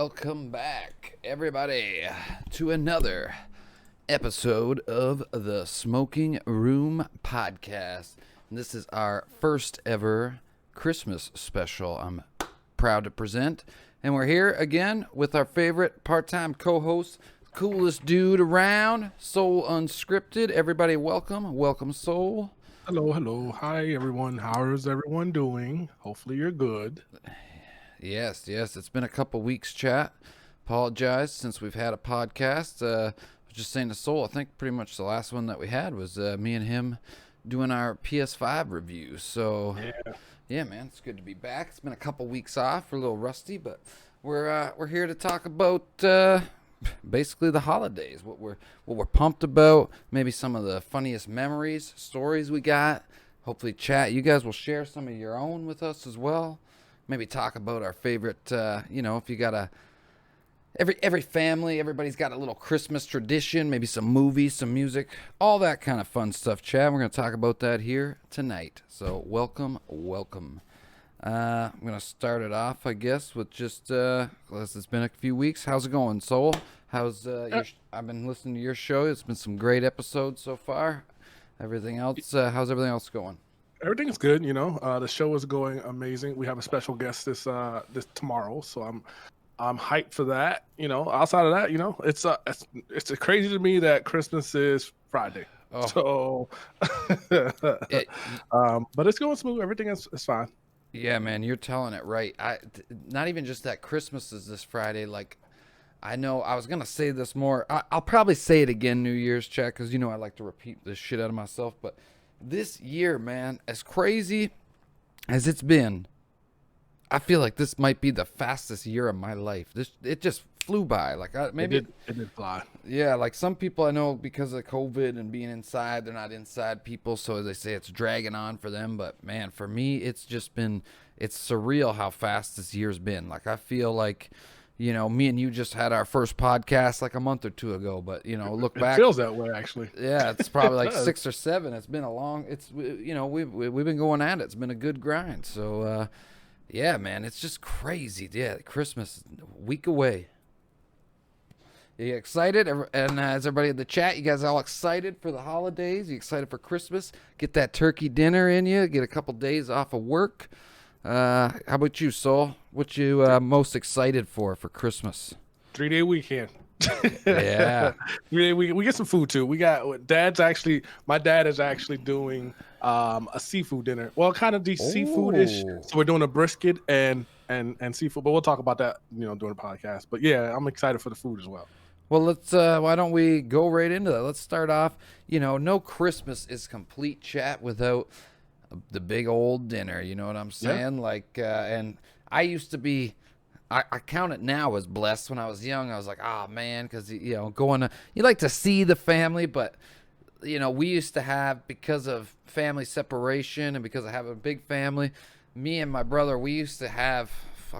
Welcome back, everybody, to another episode of the Smoking Room Podcast. This is our first ever Christmas special. I'm proud to present, and we're here again with our favorite part-time co-host, coolest dude around, SoulUnskripted. Everybody, welcome, Soul. Hello. Hi, everyone. How is everyone doing? Hopefully you're good. Yes. It's been a couple weeks, chat. Apologize since we've had a podcast. I was just saying to Soul, I think pretty much the last one that we had was me and him doing our PS5 review. So, yeah, man, it's good to be back. It's been a couple weeks off. We're a little rusty, but we're here to talk about basically the holidays. What we're pumped about. Maybe some of the funniest memories, stories we got. Hopefully, chat. You guys will share some of your own with us as well. Maybe talk about our favorite, if you got every family, everybody's got a little Christmas tradition, maybe some movies, some music, all that kind of fun stuff, Chad. We're going to talk about that here tonight. So welcome. I'm going to start it off, I guess, with just, it's been a few weeks. How's it going, Soul? How's I've been listening to your show. It's been some great episodes so far. Everything else, how's everything else going? Everything's good, the show is going amazing. We have a special guest this tomorrow, so I'm hyped for that. Outside of that, it's crazy to me that Christmas is Friday. Oh. So but it's going smooth. Everything is fine. Yeah, man, you're telling it right. Not even just that Christmas is this Friday. Like, I know I was gonna say this more. I'll probably say it again New Year's, chat, because I like to repeat this shit out of myself, but this year, man, as crazy as it's been, I feel like this might be the fastest year of my life. It just flew by. Like maybe it did fly. Yeah, like some people I know because of COVID and being inside, they're not inside people, so they say it's dragging on for them. But man, for me, it's surreal how fast this year's been. Like I feel like, me and you just had our first podcast like a month or two ago, but look back. It feels that way, actually. Yeah, it's probably like 6 or 7. It's been we've been going at it. It's been a good grind. So, yeah, man, it's just crazy. Yeah, Christmas, a week away. Are you excited? And as everybody in the chat, you guys all excited for the holidays? You excited for Christmas? Get that turkey dinner in you. Get a couple days off of work. How about you, Soul? What you most excited for Christmas? 3-day weekend. Yeah. 3-day weekend. We get some food too. My dad is actually doing a seafood dinner. Well, kind of seafood-ish. So we're doing a brisket and seafood, but we'll talk about that, during the podcast. But yeah, I'm excited for the food as well. Well, let's. Why don't we go right into that? Let's start off. No Christmas is complete, chat, without the big old dinner. You know what I'm saying? Yeah. Like, and I used to be. I count it now as blessed. When I was young, I was like, man, because you like to see the family, but we used to have, because of family separation and because I have a big family, me and my brother, we used to have.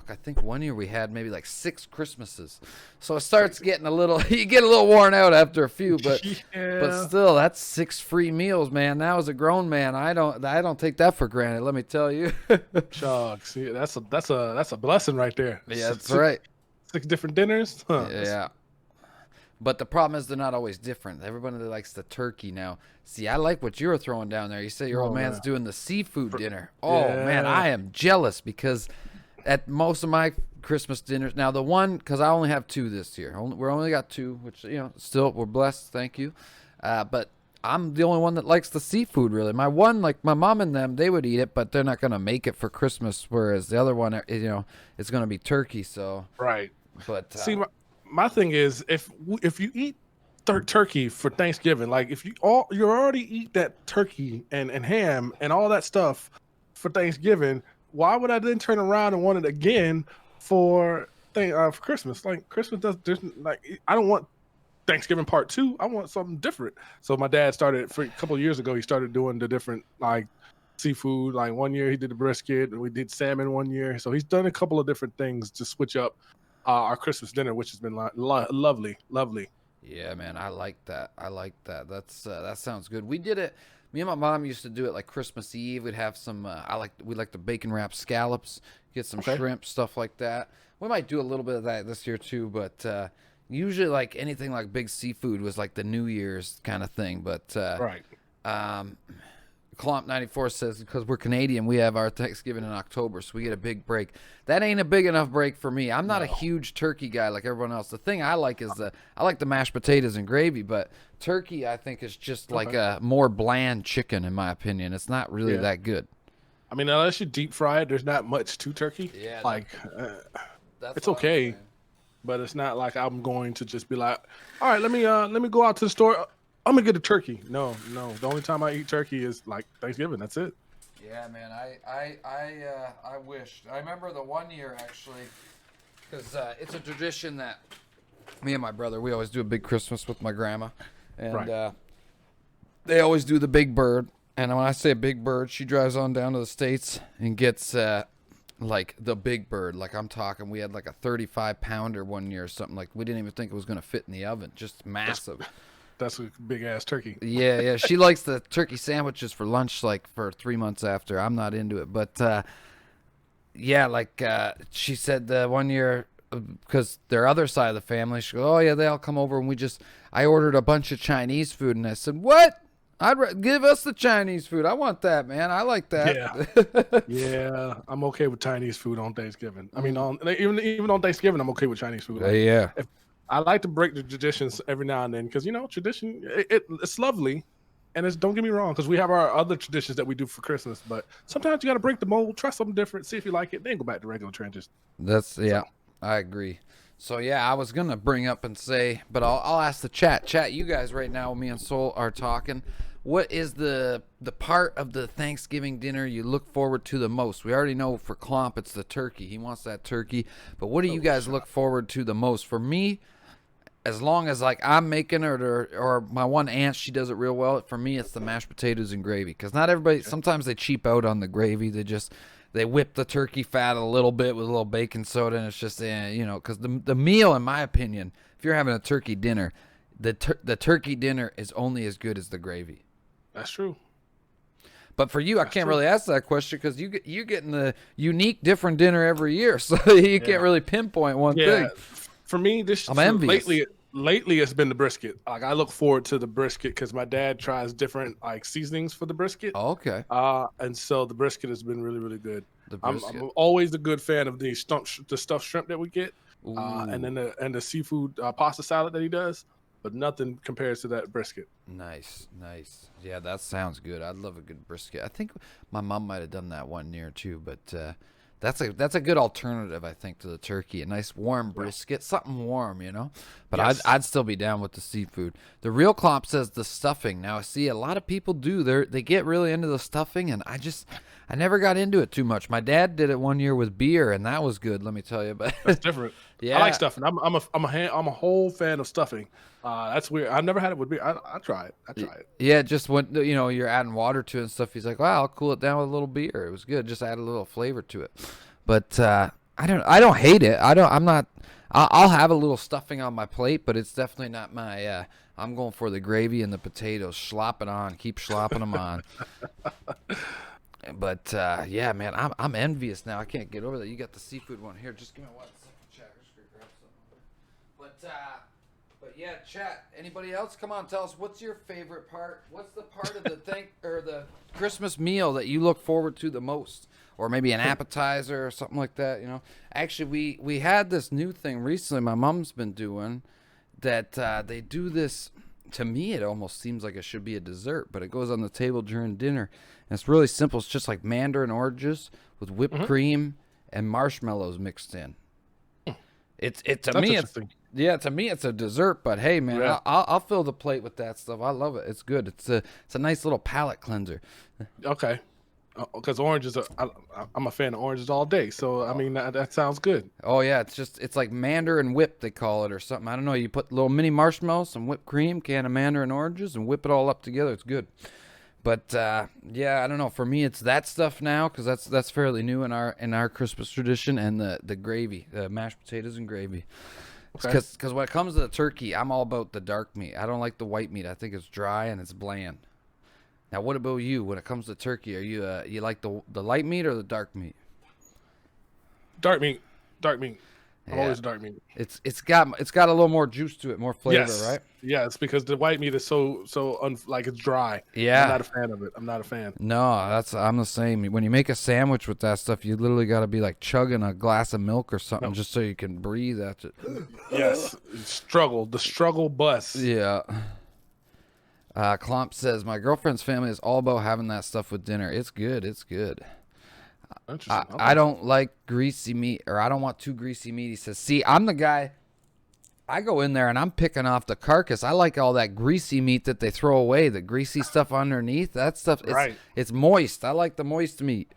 I think one year we had maybe like 6 Christmases. So it starts getting you get a little worn out after a few, but but still, that's 6 free meals, man. Now as a grown man, I don't take that for granted, let me tell you. Shucks, yeah, that's a blessing right there. Yeah, that's right. 6 different dinners. Huh. Yeah. But the problem is they're not always different. Everybody likes the turkey now. See, I like what you were throwing down there. You say your old man's doing the seafood dinner. Oh, man, I am jealous because at most of my Christmas dinners, now the one, because I only have 2 this year. We're only got 2, which, still, we're blessed. Thank you. But I'm the only one that likes the seafood, really. My one, like my mom and them, they would eat it, but they're not going to make it for Christmas, whereas the other one, it's going to be turkey. So right. But see, my thing is, if you eat turkey for Thanksgiving, like if you already eat that turkey and ham and all that stuff for Thanksgiving, why would I then turn around and want it again for Christmas? Like Christmas I don't want Thanksgiving part 2. I want something different. So my dad started a couple of years ago. He started doing the different like seafood. Like one year he did the brisket, and we did salmon one year. So he's done a couple of different things to switch up our Christmas dinner, which has been lovely. Yeah, man, I like that. I like that. That sounds good. We did it. Me and my mom used to do it like Christmas Eve. We'd have some. We like the bacon wrap scallops, get some Okay. shrimp, stuff like that. We might do a little bit of that this year too, but usually like anything like big seafood was like the New Year's kind of thing. But Right. um, Clomp 94 says because we're Canadian, we have our Thanksgiving in October, so we get a big break. That ain't a big enough break for me. I'm not a No. huge turkey guy like everyone else. The thing I like is I like the mashed potatoes and gravy, but turkey I think is just like a more bland chicken in my opinion. It's not really Yeah. that good. I mean, unless you deep fry it, there's not much to turkey. Yeah, Like, That's it's what I'm okay, saying. but it's not like I'm going to just be like, all right, let me go out to the store. I'm gonna get a turkey. No, no. The only time I eat turkey is like Thanksgiving. That's it. Yeah, man. I wished. I remember the one year actually, because it's a tradition that me and my brother we always do a big Christmas with my grandma, and Right. they always do the big bird. And when I say big bird, she drives on down to the States and gets like the big bird. Like I'm talking, we had like a 35-pounder one year or something. Like we didn't even think it was gonna fit in the oven. Just massive. That's a big ass turkey. Yeah, yeah. She likes the turkey sandwiches for lunch, like for 3 months after. I'm not into it, but yeah, like she said the one year because their other side of the family, she goes, "Oh yeah, they all come over and I ordered a bunch of Chinese food," and I said, "What? Give us the Chinese food. I want that, man. I like that." Yeah. Yeah, I'm okay with Chinese food on Thanksgiving. I mean, even on Thanksgiving, I'm okay with Chinese food. Like, Yeah. I like to break the traditions every now and then because tradition it's lovely, and don't get me wrong because we have our other traditions that we do for Christmas, but sometimes you got to break the mold, try something different, see if you like it, then go back to regular traditions. Yeah, I agree. So yeah, I was gonna bring up and say, but I'll ask the chat. Chat, you guys right now, me and Soul are talking. What is the part of the Thanksgiving dinner you look forward to the most? We already know for Clomp it's the turkey. He wants that turkey. But what do you guys look forward to the most? For me, as long as like I'm making it or my one aunt, she does it real well. For me, it's the mashed potatoes and gravy. Because not everybody, sometimes they cheap out on the gravy. They whip the turkey fat a little bit with a little baking soda, and it's just, because the meal, in my opinion, if you're having a turkey dinner, the turkey dinner is only as good as the gravy. That's true. But for you, I can't really ask that question because you're getting the unique, different dinner every year, so you can't really pinpoint one thing. For me, I'm envious. Lately it's been the brisket. Like I look forward to the brisket because my dad tries different like seasonings for the brisket. Oh, okay. And so the brisket has been really, really good. The I'm brisket. always a good fan of the stuffed shrimp that we get, and Ooh. then the seafood pasta salad that he does. But nothing compares to that brisket. Nice. Yeah, that sounds good. I'd love a good brisket. I think my mom might have done that one year too, but that's a good alternative, I think, to the turkey. A nice warm brisket, something warm, But Yes. I'd still be down with the seafood. The real Clomp says the stuffing. Now, I see a lot of people do. They get really into the stuffing, and I never got into it too much. My dad did it one year with beer, and that was good. Let me tell you. But That's different. yeah, I like stuffing. I'm a whole fan of stuffing. That's weird. I've never had it with beer. I try it. Yeah, just when you're adding water to it and stuff, he's like, "Wow, I'll cool it down with a little beer." It was good. Just add a little flavor to it. But I don't hate it. I'll have a little stuffing on my plate, but it's definitely not my. I'm going for the gravy and the potatoes. Slop it on. Keep slopping them on. But yeah, man, I'm envious now. I can't get over that. You got the seafood one here. Just give me 1 second, chat. Just gonna grab something. But yeah, chat. Anybody else? Come on, tell us what's your favorite part. What's the part of the Christmas meal that you look forward to the most, or maybe an appetizer or something like that. Actually, we had this new thing recently. My mom's been doing that. They do this. To me, it almost seems like it should be a dessert, but it goes on the table during dinner. And it's really simple. It's just like mandarin oranges with whipped cream and marshmallows mixed in. To me it's a dessert, but hey man, Yeah. I'll fill the plate with that stuff. I love it. It's good. It's a nice little palate cleanser. Okay. Because oranges, I'm a fan of oranges all day. So I mean that sounds good. Oh yeah, it's like mandarin whip they call it or something. I don't know. You put little mini marshmallows, some whipped cream, can of mandarin oranges, and whip it all up together. It's good. But yeah, I don't know. For me, it's that stuff now because that's fairly new in our Christmas tradition, and the gravy, the mashed potatoes and gravy. Okay. Because when it comes to the turkey, I'm all about the dark meat. I don't like the white meat. I think it's dry and it's bland. Now, what about you? When it comes to turkey, are you like the light meat or the dark meat? Dark meat. Dark meat. I'm Yeah. always dark meat. It's got a little more juice to it, more flavor, Yes. right? Yes, because the white meat is so like it's dry. Yeah. I'm not a fan of it. I'm not a fan. No, I'm the same. When you make a sandwich with that stuff, you literally got to be like chugging a glass of milk or something just so you can breathe after. Yes. The struggle bus. Yeah. Klomp says, my girlfriend's family is all about having that stuff with dinner. It's good. It's good. Interesting. I don't like greasy meat, or I don't want too greasy meat. He says, see, I'm the guy. I go in there and I'm picking off the carcass. I like all that greasy meat that they throw away, the greasy stuff underneath. That stuff, it's moist. I like the moist meat.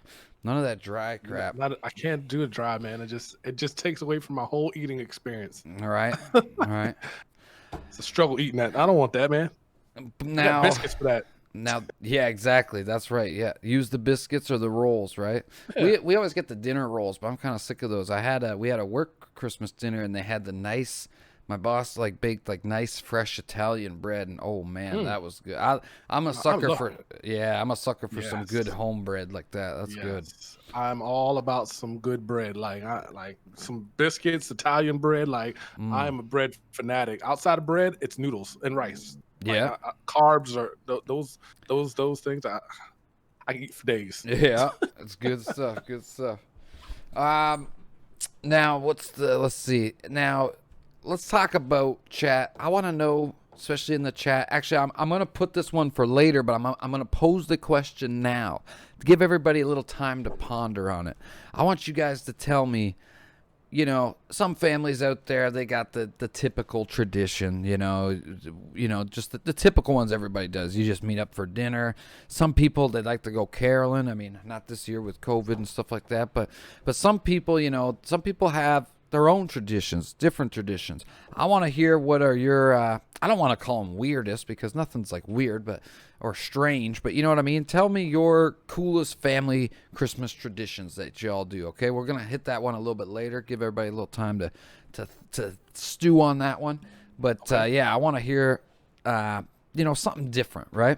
None of that dry crap. I can't do it dry, man. It just takes away from my whole eating experience. All right. All right. It's a struggle eating that. I don't want that, man. Now, I got biscuits for that. Now, yeah, exactly. That's right. Yeah, use the biscuits or the rolls, right? Yeah. We always get the dinner rolls, but I'm kind of sick of those. We had a work Christmas dinner, and they had my boss baked nice fresh Italian bread, and oh man, that was good. I'm a sucker for some good home bread like that. That's good. I'm all about some good bread, like some biscuits, Italian bread. I'm a bread fanatic. Outside of bread, it's noodles and rice. Yeah, carbs are those things I eat for days. Yeah, it's good stuff. Good stuff. Now let's see. Now let's talk about chat. I want to know, especially in the chat. Actually, I'm going to put this one for later, but I'm going to pose the question now to give everybody a little time to ponder on it. I want you guys to tell me. Some families out there, they got the typical tradition, just the typical ones everybody does. You just meet up for dinner. Some people, they like to go caroling. I mean, not this year with COVID and stuff like that, but some people, some people have their own traditions, different traditions. I want to hear what are your, I don't want to call them weirdest because nothing's weird, or strange, but you know what I mean? Tell me your coolest family Christmas traditions that y'all do, okay? We're going to hit that one a little bit later, give everybody a little time to stew on that one. But, yeah, I want to hear, something different, right?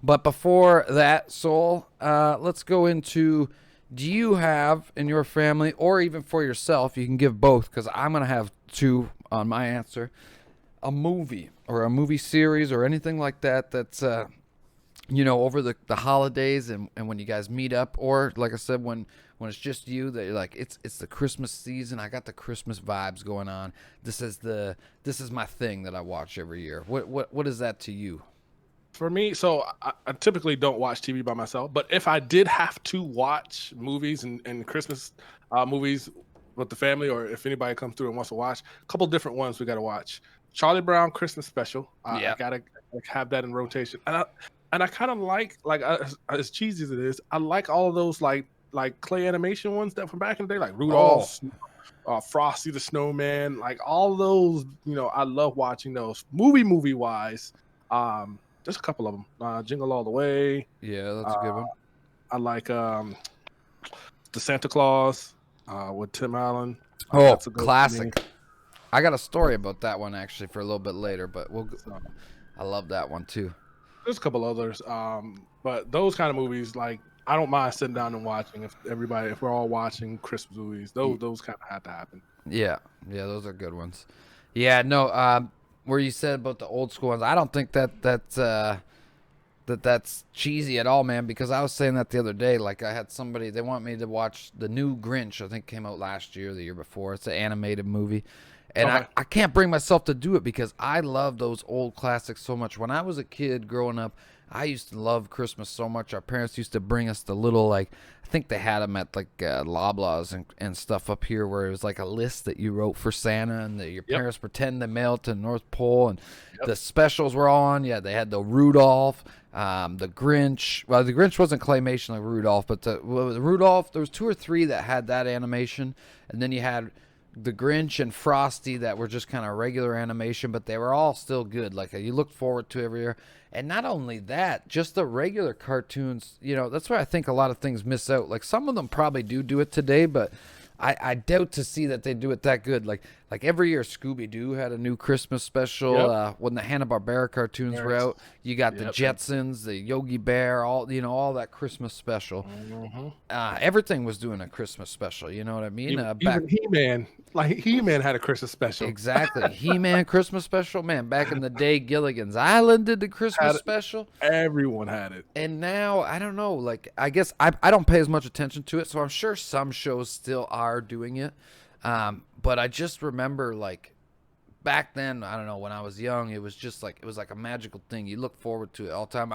But before that, Soul, let's go into, do you have in your family, or even for yourself, you can give both, because I'm going to have two on my answer, a movie or a movie series or anything like that that's, over the holidays and when you guys meet up, or like I said, when it's just you, that you're like, it's the Christmas season. I got the Christmas vibes going on. This is my thing that I watch every year. What is that to you? For me, so I typically don't watch TV by myself, but if I did have to watch movies and Christmas movies with the family, or if anybody comes through and wants to watch, a couple different ones we got to watch. Charlie Brown Christmas Special. I gotta have that in rotation, and I kind of like as cheesy as it is, I like all of those like clay animation ones that from back in the day, like Rudolph, Frosty the Snowman, like all those. I love watching those. Movie wise, just a couple of them. Jingle All the Way. Yeah, that's a good one. I like the Santa Claus with Tim Allen. Oh, that's a classic. I got a story about that one actually for a little bit later, but I love that one too. There's a couple others, but those kind of movies, I don't mind sitting down and watching. If we're all watching Christmas movies, those kind of have to happen. Yeah, those are good ones. Yeah, no, where you said about the old school ones, I don't think that's cheesy at all, man. Because I was saying that the other day. I had somebody, they want me to watch the new Grinch. I think came out last year, or the year before. It's an animated movie. And I can't bring myself to do it because I love those old classics so much. When I was a kid growing up, I used to love Christmas so much. Our parents used to bring us the little, I think they had them at Loblaws and stuff up here, where it was a list that you wrote for Santa, and your parents pretend to mail it to the North Pole, and the specials were on. Yeah, they had the Rudolph, the Grinch. Well, the Grinch wasn't claymation like Rudolph, but the Rudolph, there was 2 or 3 that had that animation, and then you had the Grinch and Frosty that were just kind of regular animation, but they were all still good. You looked forward to every year. And not only that, just the regular cartoons, that's where I think a lot of things miss out. Some of them probably do it today, but I doubt to see that they do it that good. like every year Scooby-Doo had a new Christmas special. Yep. When the Hanna-Barbera cartoons were out, you got the Yep. Jetsons, the Yogi Bear, all that Christmas special. Mm-hmm. Everything was doing a Christmas special, you know what I mean? Even He-Man, like He-Man had a Christmas special. Exactly. He-Man Christmas special. Man, back in the day, Gilligan's Island did the Christmas special. Everyone had it. And now, I don't know, like, I guess I don't pay as much attention to it, so I'm sure some shows still are doing it. But I just remember, like, back then, I don't know, when I was young, it was just like, it was like a magical thing. You look forward to it all the time.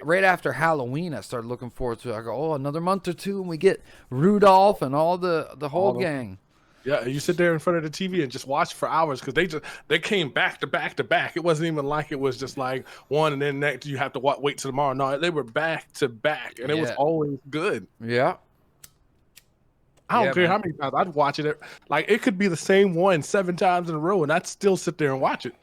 Right after Halloween, I started looking forward to it. I go, oh, another month or two, and we get Rudolph and all the whole gang. Yeah, you sit there in front of the TV and just watch for hours because they came back to back to back. It wasn't even like it was just like one and then next you have to wait till tomorrow. No, they were back to back, and it was always good. Yeah. I don't care how many times I'd watch it. Like it could be the same one 7 times in a row, and I'd still sit there and watch it.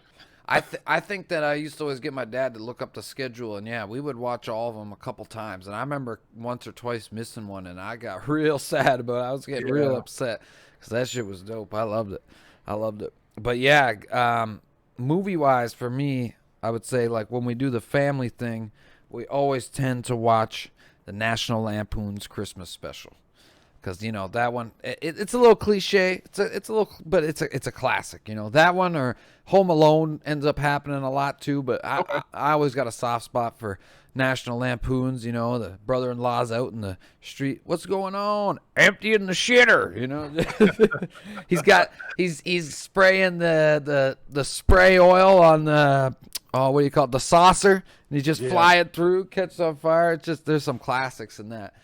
I think that I used to always get my dad to look up the schedule, and we would watch all of them a couple times. And I remember once or twice missing one, and I got real sad about it. I was getting real upset because that shit was dope. I loved it. But movie-wise for me, I would say like when we do the family thing, we always tend to watch the National Lampoon's Christmas special. Because that one, it's a little cliche. It's a little, but it's a classic. That one or Home Alone ends up happening a lot too. But I always got a soft spot for National Lampoons. The brother-in-law's out in the street. What's going on? Emptying the shitter. He's spraying the spray oil on the what do you call it? The saucer, and he's just flying through, catches on fire. It's just there's some classics in that.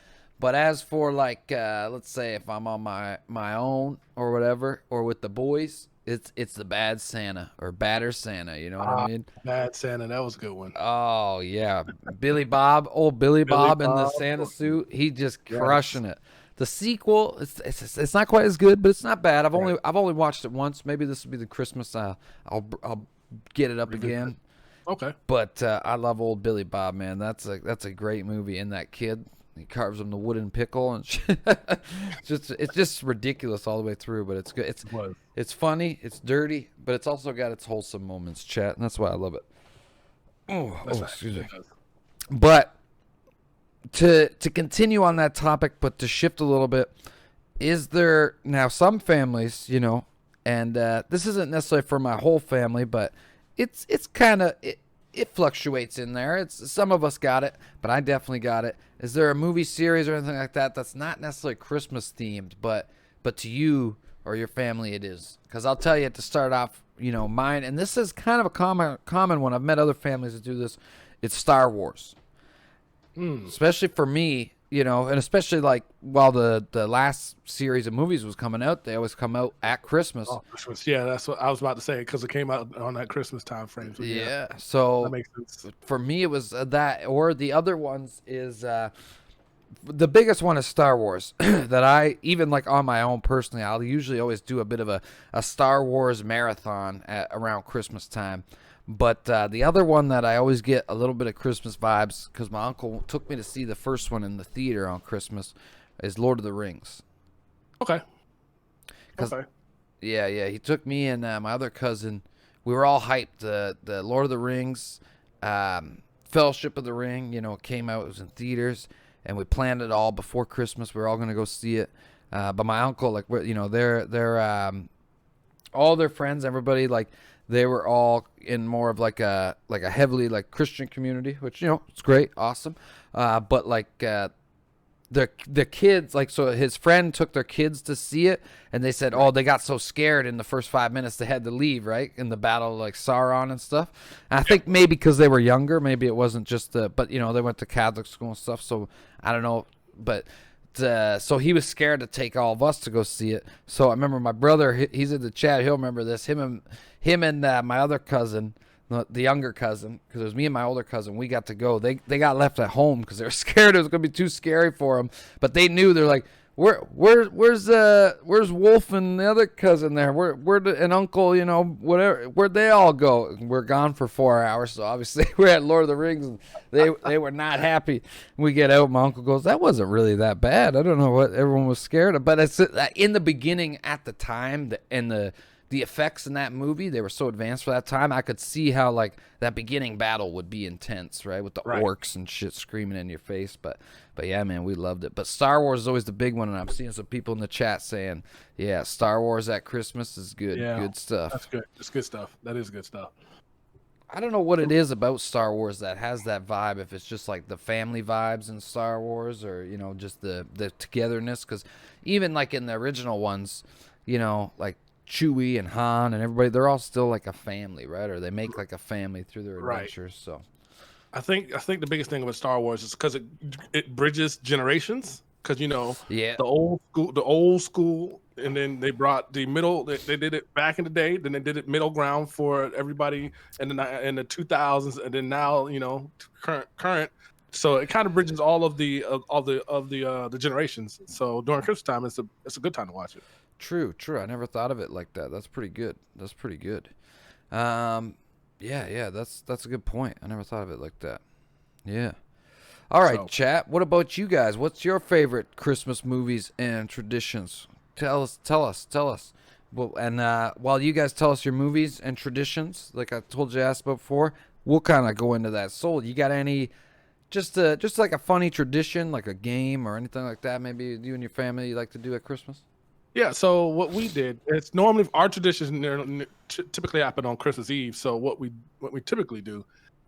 But as for like, let's say if I'm on my own or whatever, or with the boys, it's the Bad Santa or Badder Santa. You know what I mean? Bad Santa, that was a good one. Oh yeah, Billy Bob in the Santa suit, he just crushing it. The sequel, it's not quite as good, but it's not bad. I've only watched it once. Maybe this will be the Christmas. I'll get it up again. Okay. But I love old Billy Bob, man. That's a great movie. And that kid. He carves him the wooden pickle, and it's just ridiculous all the way through. But it's good. It's funny. It's dirty, but it's also got its wholesome moments, chat, and that's why I love it. Excuse me. But to continue on that topic, but to shift a little bit, is there now some families, and this isn't necessarily for my whole family, but it's kind of it fluctuates in there. It's some of us got it, but I definitely got it. Is there a movie series or anything like that that's not necessarily Christmas themed, but to you or your family it is? Because I'll tell you to start off, mine, and this is kind of a common one. I've met other families that do this. It's Star Wars, especially for me. And especially like while the last series of movies was coming out, they always come out at Christmas. Oh, Christmas. Yeah, that's what I was about to say because it came out on that Christmas time frame. So so that makes sense. For me, it was that, or the other ones is the biggest one is Star Wars. That I even like on my own personally, I'll usually always do a bit of a Star Wars marathon around Christmas time. But the other one that I always get a little bit of Christmas vibes, because my uncle took me to see the first one in the theater on Christmas, is Lord of the Rings. Okay. Yeah. He took me and my other cousin. We were all hyped. The Lord of the Rings, Fellowship of the Ring, came out. It was in theaters, and we planned it all before Christmas. We were all going to go see it. But my uncle, like, they're all their friends, everybody, like, they were all in more of like a heavily like Christian community, which it's great, awesome. But like the kids, like, so his friend took their kids to see it, and they said, oh, they got so scared in the first 5 minutes they had to leave, right, in the battle like Sauron and stuff. And I think maybe because they were younger, maybe it wasn't just but they went to Catholic school and stuff, so I don't know, but. So he was scared to take all of us to go see it. So I remember my brother, he's in the chat, he'll remember this. Him and my other cousin, the younger cousin, because it was me and my older cousin, we got to go. They got left at home because they were scared it was going to be too scary for them. But they knew, they're like, where's Wolf and the other cousin there? And Uncle, whatever. Where'd they all go? We're gone for 4 hours, so obviously we're at Lord of the Rings, and they were not happy. We get out, my uncle goes, that wasn't really that bad. I don't know what everyone was scared of, but it's in the beginning at the time, and the the effects in that movie, they were so advanced for that time. I could see how like that beginning battle would be intense, right, with the orcs and shit screaming in your face. But yeah, man, we loved it. But Star Wars is always the big one, and I'm seeing some people in the chat saying, yeah, Star Wars at Christmas is good. Yeah, good stuff. That's good. It's good stuff. That is good stuff. I don't know what it is about Star Wars that has that vibe, if it's just like the family vibes in Star Wars, or, you know, just the togetherness. Because even like in the original ones, you know, like Chewie and Han and everybody, they're all still like a family, right? Or they make like a family through their adventures. So I think the biggest thing about Star Wars is because it bridges generations. Because, you know, the old school, and then they brought the middle. They did it back in the day. Then they did it middle ground for everybody in the 2000s, and then now, you know, current. So it kind of bridges all of the generations. So during Christmas time, it's a good time to watch it. True. I never thought of it like that. That's pretty good. Yeah. That's a good point. I never thought of it like that. Yeah. All right, chat. What about you guys? What's your favorite Christmas movies and traditions? Tell us. Well, and while you guys tell us your movies and traditions, like I told you asked about before, we'll kind of go into that. Soul, you got any, just like a funny tradition, like a game or anything like that? Maybe you and your family you like to do at Christmas? Yeah. So what we did, it's normally our traditions typically happen on Christmas Eve. So what we typically do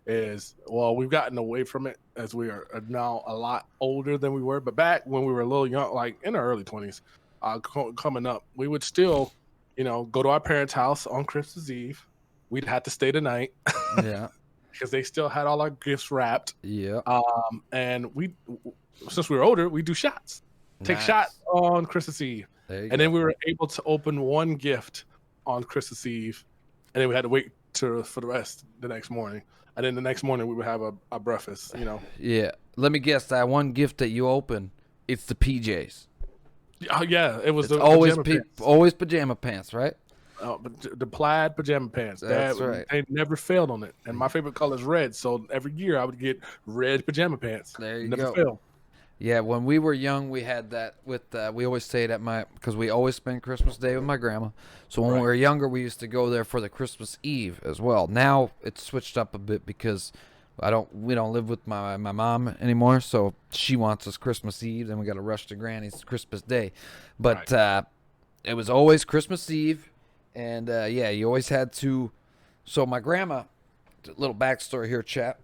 is, well, we've gotten away from it as we are now a lot older than we were. But back when we were a little young, like in our early 20s, coming up, we would still, you know, go to our parents' house on Christmas Eve. We'd have to stay the night. Yeah. Because they still had all our gifts wrapped. Yeah. And since we were older, we do shots. Take shots on Christmas Eve. And then we were able to open one gift on Christmas Eve. And then we had to wait for the rest the next morning. And then the next morning we would have a breakfast, you know. Yeah. Let me guess, that one gift that you open, it's the PJs. Oh, yeah. It was always pajama pants, right? But the plaid pajama pants. That's right. They never failed on it. And my favorite color is red. So every year I would get red pajama pants. There you never go. Failed. Yeah, when we were young, we had that with, we always stayed at because we always spent Christmas Day with my grandma. So when we were younger, we used to go there for the Christmas Eve as well. Now it's switched up a bit because we don't live with my mom anymore. So she wants us Christmas Eve. Then we got to rush to Granny's Christmas Day. But it was always Christmas Eve. And yeah, you always had to. So my grandma, little backstory here, chat.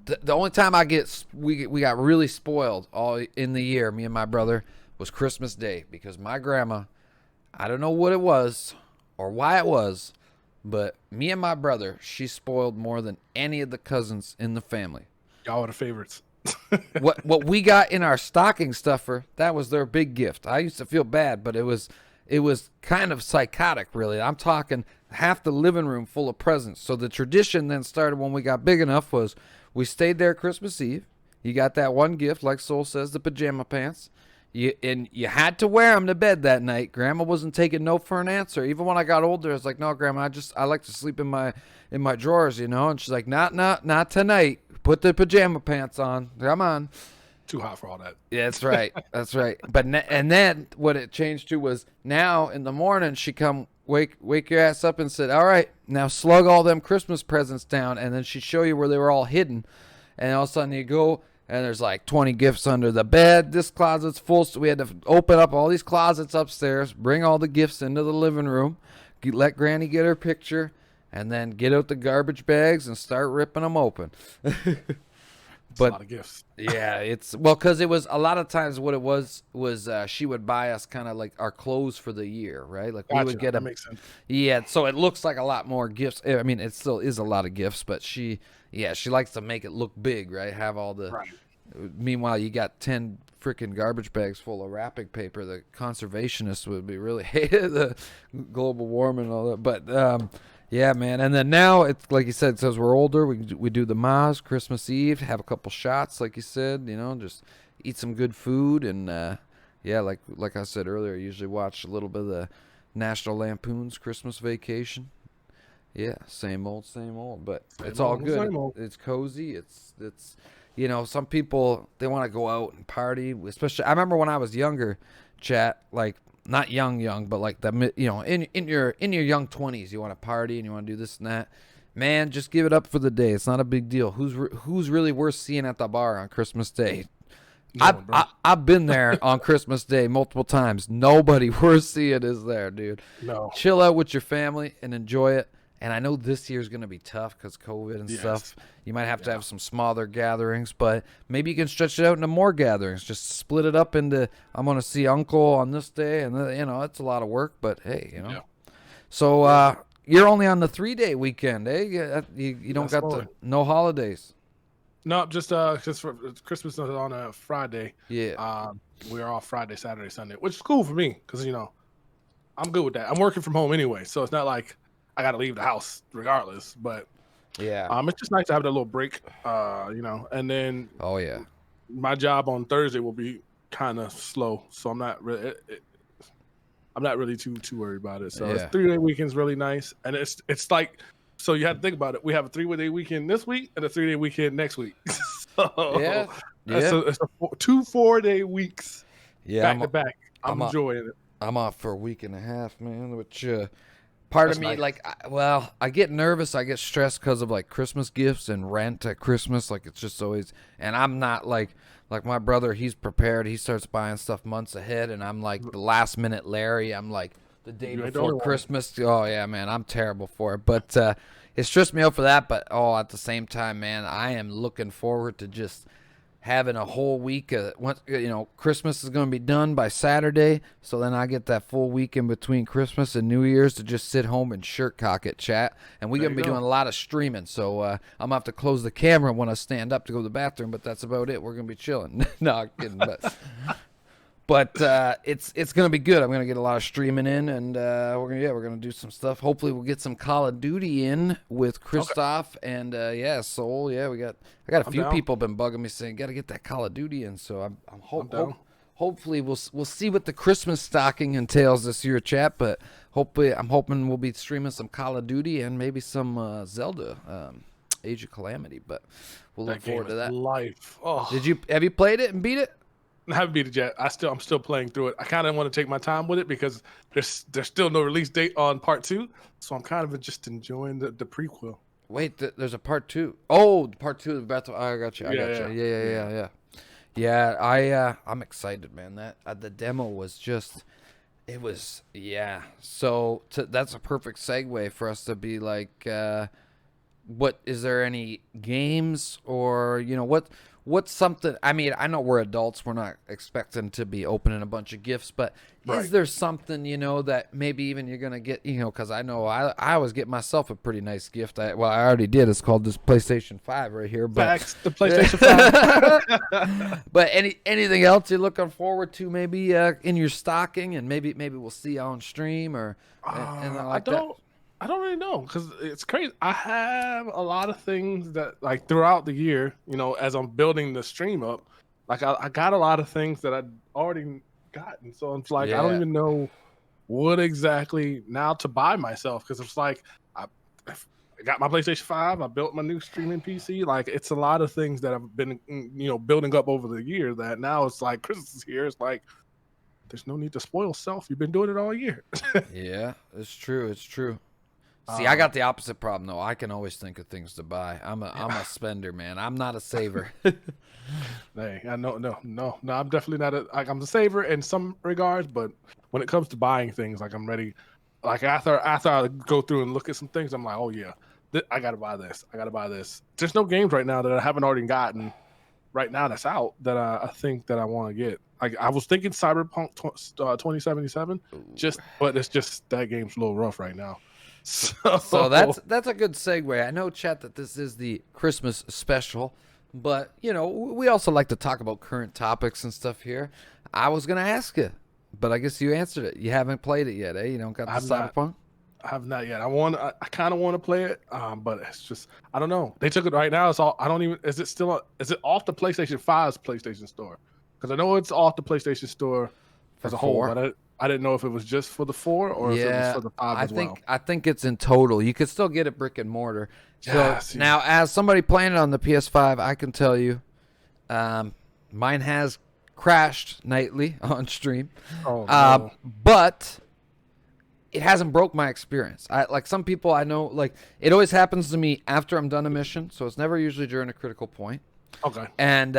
The only time we got really spoiled all in the year, me and my brother, was Christmas Day, because my grandma, I don't know what it was or why it was, but me and my brother, she spoiled more than any of the cousins in the family. Y'all are the favorites. what we got in our stocking stuffer, that was their big gift. I used to feel bad, but it was kind of psychotic, really. I'm talking half the living room full of presents. So the tradition then started when we got big enough was, we stayed there Christmas Eve. You got that one gift, like Soul says, the pajama pants. You had to wear them to bed that night. Grandma wasn't taking no for an answer. Even when I got older, I was like, no, Grandma, I like to sleep in my drawers, you know. And she's like, not tonight. Put the pajama pants on. Come on. Too hot for all that. Yeah, that's right. That's right. But and then what it changed to was, now in the morning she come wake your ass up and said, all right, now slug all them Christmas presents down. And then she'd show you where they were all hidden. And all of a sudden you go, and there's like 20 gifts under the bed. This closet's full. So we had to open up all these closets upstairs, bring all the gifts into the living room, let Granny get her picture, and then get out the garbage bags and start ripping them open. But a lot of gifts. Yeah, because it was a lot of times what it was she would buy us kind of like our clothes for the year, right? Like we would get them. That makes sense. Yeah, so it looks like a lot more gifts. I mean, it still is a lot of gifts, but she likes to make it look big, right? Have all the. Right. Meanwhile, you got 10 freaking garbage bags full of wrapping paper. The conservationists would be really hated the global warming and all that, but. Yeah, man. And then now it's like you said, since we're older, we do the Maz Christmas Eve, have a couple shots, like you said, you know, just eat some good food, and yeah, like I said earlier, I usually watch a little bit of the National Lampoon's Christmas Vacation. Yeah, same old, but it's all good. It's cozy. It's you know, some people, they want to go out and party, especially I remember when I was younger, chat, like not young, but like in your young 20s, you want to party and you want to do this and that. Man, just give it up for the day. It's not a big deal. Who's really worth seeing at the bar on Christmas Day? I've been there on Christmas Day multiple times. Nobody worth seeing is there, dude. No. Chill out with your family and enjoy it. And I know this year's going to be tough because COVID and stuff. You might have to have some smaller gatherings, but maybe you can stretch it out into more gatherings. Just split it up into, I'm going to see Uncle on this day. And, it's a lot of work, but hey, Yeah. So you're only on the 3-day weekend, eh? You don't got no holidays. No, just for Christmas is on a Friday. Yeah. We're off Friday, Saturday, Sunday, which is cool for me because, I'm good with that. I'm working from home anyway, so it's not like I got to leave the house regardless. But yeah, it's just nice to have that little break, and then my job on Thursday will be kind of slow, so I'm not really too worried about it. So it's 3-day weekend's really nice, and it's like. So you have to think about it. We have a 3-day weekend this week and a 3-day weekend next week. So it's 2 4-day weeks back to back. I'm enjoying it. I'm off for a week and a half, man, which part of me, nice. I get nervous. I get stressed because of, like, Christmas gifts and rent at Christmas. Like, it's just always – and I'm not, like my brother, he's prepared. He starts buying stuff months ahead, and I'm, like, the last-minute Larry. I'm, like – the day before Christmas. Oh, yeah, man. I'm terrible for it. But it stressed me out for that. But, at the same time, man, I am looking forward to just having a whole week. Christmas is going to be done by Saturday. So then I get that full week in between Christmas and New Year's to just sit home and shirt cock it, chat. And we're going to be doing a lot of streaming. So I'm going to have to close the camera when I stand up to go to the bathroom. But that's about it. We're going to be chilling. No, I'm kidding. But it's gonna be good. I'm gonna get a lot of streaming in, and we're gonna do some stuff. Hopefully, we'll get some Call of Duty in with Christoph and Soul. Yeah, I got a few people been bugging me saying gotta get that Call of Duty in. So I'm hopefully we'll see what the Christmas stocking entails this year, chat. But hopefully, I'm hoping we'll be streaming some Call of Duty and maybe some Zelda, Age of Calamity. But we'll look forward to that. Life. Oh. Have you played it and beat it? I haven't beat it yet. I'm still playing through it. I kind of want to take my time with it because there's still no release date on part 2, so I'm kind of just enjoying the prequel. Wait, there's a part 2. Oh, part 2 of the Battle. I got you. Yeah. I'm excited, man. That the demo was just. It was So that's a perfect segue for us to be like, what is there any games or what's something? I mean, I know we're adults. We're not expecting to be opening a bunch of gifts, but is there something, that maybe even you're going to get, because I know I always get myself a pretty nice gift. I already did. It's called this PlayStation 5 right here. But the PlayStation 5. But anything else you're looking forward to maybe in your stocking, and maybe we'll see on stream or anything like that? I don't really know because it's crazy. I have a lot of things that like throughout the year, as I'm building the stream up, like I got a lot of things that I'd already gotten. So it's like, I don't even know what exactly now to buy myself. Cause it's like, I got my PlayStation 5. I built my new streaming PC. Like it's a lot of things that I've been, building up over the year that now it's like Christmas is here. It's like, there's no need to spoil self. You've been doing it all year. Yeah, it's true. It's true. See, I got the opposite problem though. I can always think of things to buy. I'm a spender, man. I'm not a saver. Hey, no. I'm definitely not I'm a saver in some regards, but when it comes to buying things, like I'm ready. Like after I go through and look at some things, I'm like, oh yeah, I gotta buy this. I gotta buy this. There's no games right now that I haven't already gotten. Right now, that's out that I think that I want to get. Like I was thinking Cyberpunk 2077, but it's just that game's a little rough right now. So that's a good segue. I know, chat, that this is the Christmas special, but we also like to talk about current topics and stuff here. I was gonna ask you, but I guess you answered it. You haven't played it yet, eh? You don't got the Cyberpunk? I have not yet. I kind of want to play it, but it's just I don't know. They took it right now. It's all. I don't even. Is it off the PlayStation 5's PlayStation Store? Because I know it's off the PlayStation Store as a whole, but I didn't know if it was just for the 4 or if it was for the 5 as well. I think it's in total. You could still get it brick and mortar. So now, as somebody playing it on the PS5, I can tell you, mine has crashed nightly on stream. Oh, no. But it hasn't broke my experience. Like some people I know, like it always happens to me after I'm done a mission, so it's never usually during a critical point. Okay. And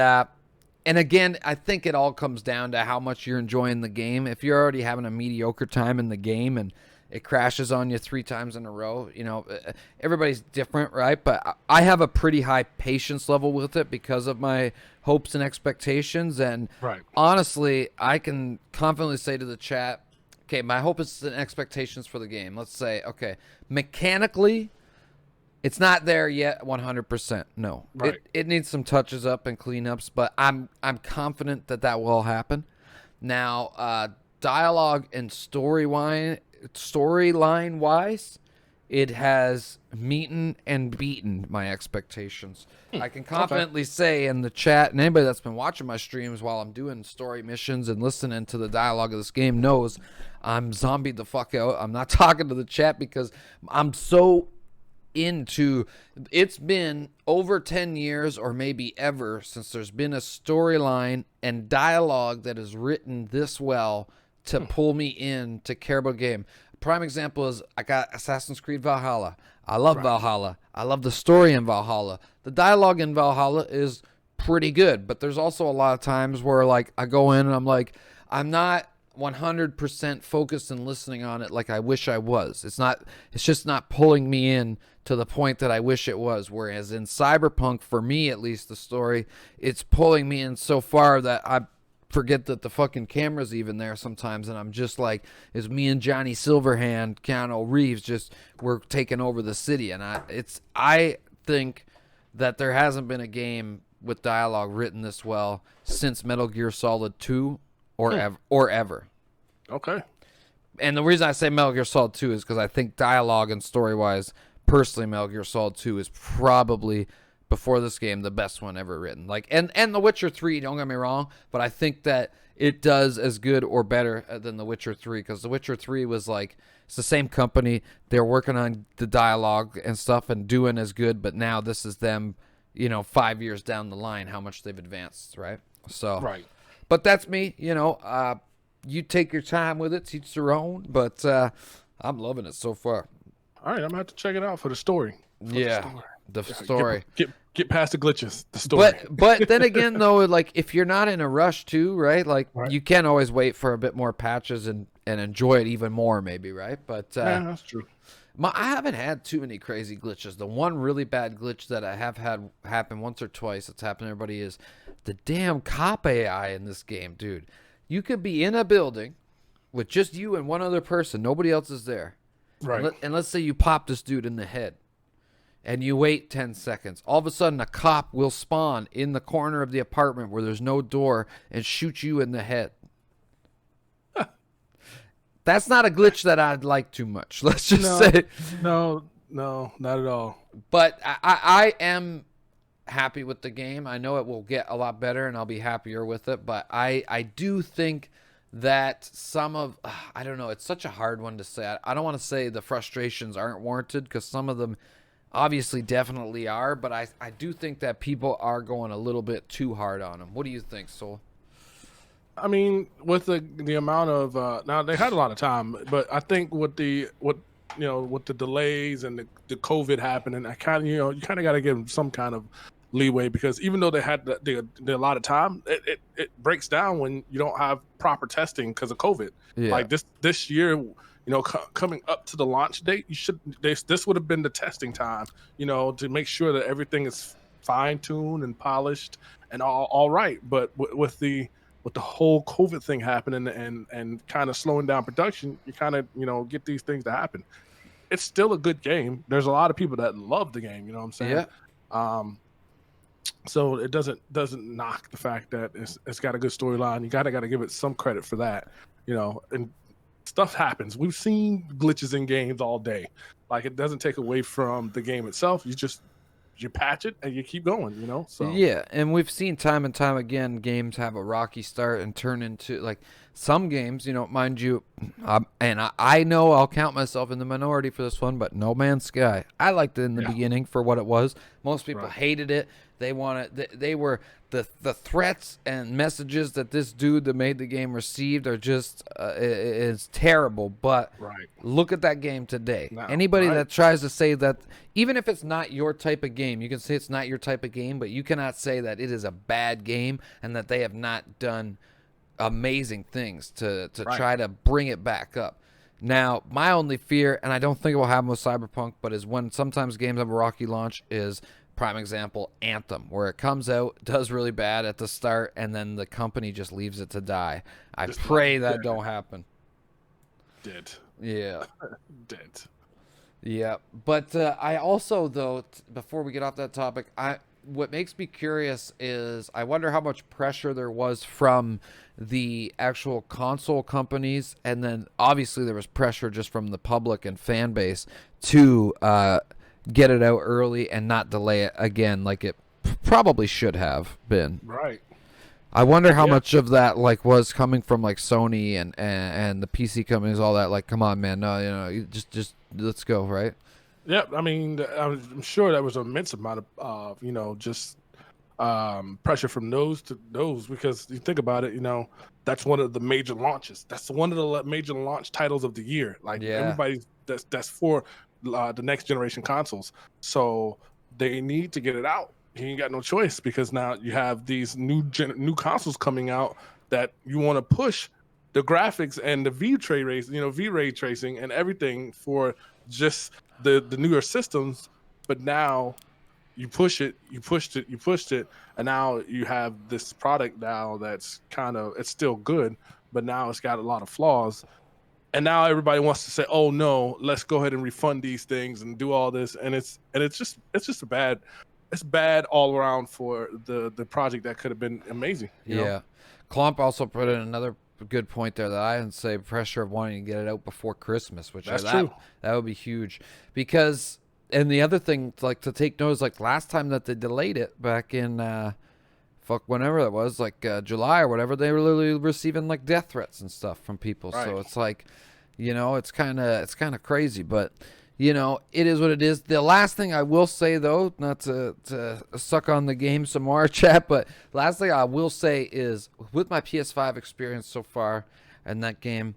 again, I think it all comes down to how much you're enjoying the game. If you're already having a mediocre time in the game and it crashes on you 3 times in a row, you know, everybody's different, right? But I have a pretty high patience level with it because of my hopes and expectations. And honestly, I can confidently say to the chat, okay, my hopes and expectations for the game. Let's say, okay, mechanically, it's not there yet 100%. No. Right. It needs some touches up and cleanups, but I'm confident that will happen. Now, dialogue and storyline wise, it has meeten and beaten my expectations. I can confidently say in the chat, and anybody that's been watching my streams while I'm doing story missions and listening to the dialogue of this game knows I'm zombied the fuck out. I'm not talking to the chat because I'm so into. It's been over 10 years or maybe ever since there's been a storyline and dialogue that is written this well to pull me in to care about a game. Prime example is I got Assassin's Creed Valhalla. I love Valhalla. I love the story in Valhalla. The dialogue in Valhalla is pretty good, but there's also a lot of times where like I go in and I'm like, I'm not 100% focused and listening on it like I wish I was. It's just not pulling me in to the point that I wish it was. Whereas in Cyberpunk, for me at least, the story, it's pulling me in so far that I forget that the fucking camera's even there sometimes, and I'm just like, it's me and Johnny Silverhand, Keanu Reeves, we're taking over the city. And I think that there hasn't been a game with dialogue written this well since Metal Gear Solid 2 or ever. Okay. And the reason I say Metal Gear Solid 2 is because I think dialogue and story-wise, personally, Metal Gear Solid 2 is probably, before this game, the best one ever written. Like, and The Witcher 3, don't get me wrong, but I think that it does as good or better than The Witcher 3, because The Witcher 3 was like, it's the same company, they're working on the dialogue and stuff and doing as good, but now this is them, 5 years down the line, how much they've advanced, right? So, right. But that's me, you take your time with it, teach their own, but I'm loving it so far. All right, I'm gonna have to check it out for the story. The story. Get past the glitches. The story. But then again, though, like if you're not in a rush too, right? Like you can always wait for a bit more patches and enjoy it even more, maybe, right? But yeah, that's true. I haven't had too many crazy glitches. The one really bad glitch that I have had happen once or twice, it's happened to everybody, is the damn cop AI in this game, dude. You could be in a building with just you and one other person. Nobody else is there. Right. And let's say you pop this dude in the head and you wait 10 seconds. All of a sudden, a cop will spawn in the corner of the apartment where there's no door and shoot you in the head. That's not a glitch that I'd like too much. Let's just say. No, not at all. But I am happy with the game. I know it will get a lot better and I'll be happier with it. But I do think that I don't know, it's such a hard one to say. I don't want to say the frustrations aren't warranted, because some of them obviously definitely are. But I do think that people are going a little bit too hard on them. What do you think, Soul? I mean, with the amount of now they had a lot of time, but I think with the delays and the COVID happening, I kind of you kind of got to give them some kind of leeway, because even though they had a lot of time, it breaks down when you don't have proper testing because of COVID. Yeah. Like this year, coming up to the launch date, this would have been the testing time, to make sure that everything is fine tuned and polished and all right. But with the whole COVID thing happening and kind of slowing down production, you kind of, get these things to happen. It's still a good game. There's a lot of people that love the game, you know what I'm saying? Yeah. So it doesn't knock the fact that it's got a good storyline. You gotta give it some credit for that, and stuff happens. We've seen glitches in games all day. Like, it doesn't take away from the game itself. You patch it and you keep going, so. Yeah, and we've seen time and time again games have a rocky start and turn into, like, some games, mind you, and I know I'll count myself in the minority for this one, but No Man's Sky, I liked it in the beginning for what it was. Most people hated it. They were the threats and messages that this dude that made the game received are just it's terrible. But look at that game today. Anybody that tries to say that, even if it's not your type of game, you can say it's not your type of game, but you cannot say that it is a bad game and that they have not done amazing things to try to bring it back up. Now, my only fear, and I don't think it will happen with Cyberpunk, but is when sometimes games have a rocky launch, is prime example Anthem, where it comes out, does really bad at the start, and then the company just leaves it to die. I pray that don't happen. Dead. Yeah. Dead. Yeah. But I also, though, before we get off that topic, what makes me curious is I wonder how much pressure there was from the actual console companies, and then obviously there was pressure just from the public and fan base to get it out early and not delay it again like it probably should have been. Right. I wonder how much of that was coming from Sony and the PC companies, all that. Like, come on, man, no, just let's go, right? Yeah, I mean, I'm sure that was an immense amount of just pressure from those to those, because you think about it, that's one of the major launches. That's one of the major launch titles of the year. Everybody that's for the next generation consoles. So they need to get it out. You ain't got no choice, because now you have these new consoles coming out that you want to push the graphics and the V-ray tracing and everything for just the newer systems. But now you pushed it, and now you have this product now that's it's still good, but now it's got a lot of flaws. And now everybody wants to say, "Oh no, let's go ahead and refund these things and do all this." And it's just it's bad all around for the project that could have been amazing. You know? Klomp also put in another good point there that I didn't say, pressure of wanting to get it out before Christmas, which that's true. That would be huge, because. And the other thing, to take note, is last time that they delayed it back in, whenever that was, July or whatever, they were literally receiving death threats and stuff from people. Right. So it's it's kind of crazy, but it is what it is. The last thing I will say, though, not to suck on the game some more, chat, but last thing I will say is, with my PS5 experience so far and that game,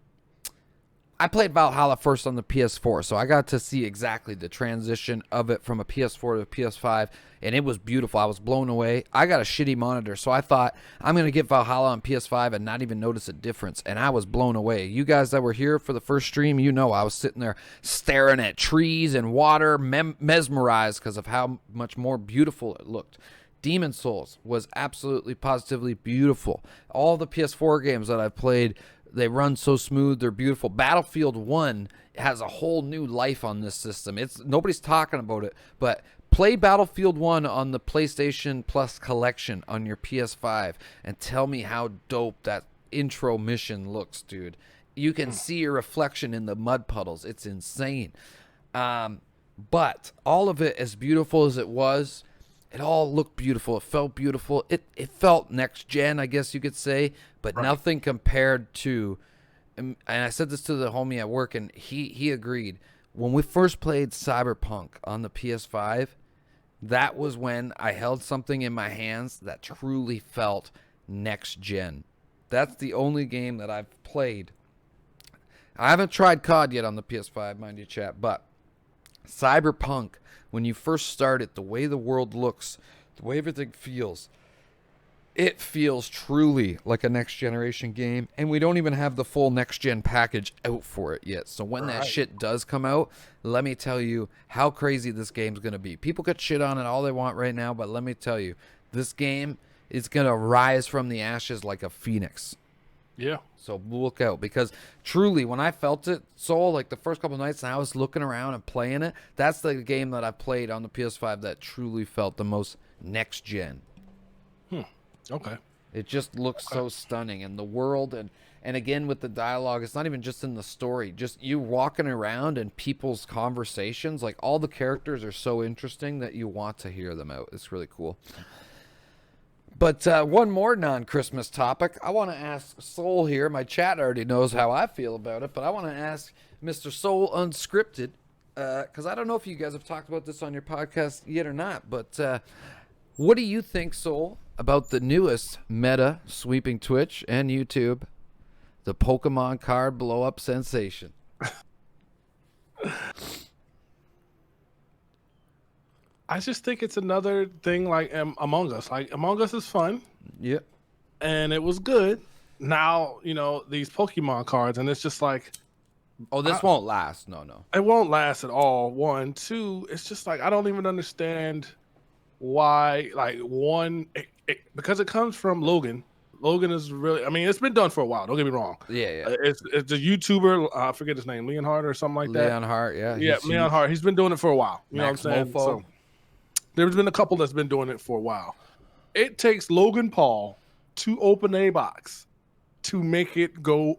I played Valhalla first on the PS4, so I got to see exactly the transition of it from a PS4 to a PS5, and it was beautiful. I was blown away. I got a shitty monitor, so I thought, I'm going to get Valhalla on PS5 and not even notice a difference, and I was blown away. You guys that were here for the first stream, I was sitting there staring at trees and water, mesmerized because of how much more beautiful it looked. Demon Souls was absolutely, positively beautiful. All the PS4 games that I've played, they run so smooth. They're beautiful. Battlefield 1 has a whole new life on this system. Nobody's talking about it, but play Battlefield 1 on the PlayStation Plus collection on your PS5 and tell me how dope that intro mission looks, dude. You can see your reflection in the mud puddles. It's insane. But all of it, as beautiful as it was, it all looked beautiful. It felt beautiful. It felt next gen, I guess you could say, but nothing compared to. And I said this to the homie at work, and he agreed. When we first played Cyberpunk on the PS5, that was when I held something in my hands that truly felt next gen. That's the only game that I've played. I haven't tried COD yet on the PS5, mind you, chat, but Cyberpunk, when you first start it, the way the world looks, the way everything feels, it feels truly like a next generation game, and we don't even have the full next gen package out for it yet. So when that shit does come out, let me tell you how crazy this game's going to be. People could shit on it all they want right now, but let me tell you, this game is going to rise from the ashes like a phoenix. Yeah. So look out, because truly, when I felt it, Soul, the first couple of nights, and I was looking around and playing it, that's the game that I played on the PS5 that truly felt the most next gen. Okay. It just looks so stunning, and the world, and again with the dialogue, it's not even just in the story, just you walking around and people's conversations, all the characters are so interesting that you want to hear them out. It's really cool. But one more non-Christmas topic. I want to ask Soul here. My chat already knows how I feel about it, but I want to ask Mr. Soul Unskripted, because I don't know if you guys have talked about this on your podcast yet or not, but What do you think, Soul, about the newest meta sweeping Twitch and YouTube, the Pokemon card blow up sensation? I just think it's another thing like Among Us. Like Among Us is fun. Yep. And it was good. Now, these Pokemon cards, and it's just like, oh, this won't last. No. It won't last at all. 1, 2, it's just like, I don't even understand why, like, because it comes from Logan. Logan is really, I mean, it's been done for a while. Don't get me wrong. Yeah. It's a YouTuber. I forget his name, Leonhard or something like that. Leonhard, yeah. Yeah, Leonhard. He's been doing it for a while. You Max know what I'm saying? Mofo. So, there's been a couple that's been doing it for a while. It takes Logan Paul to open a box to make it go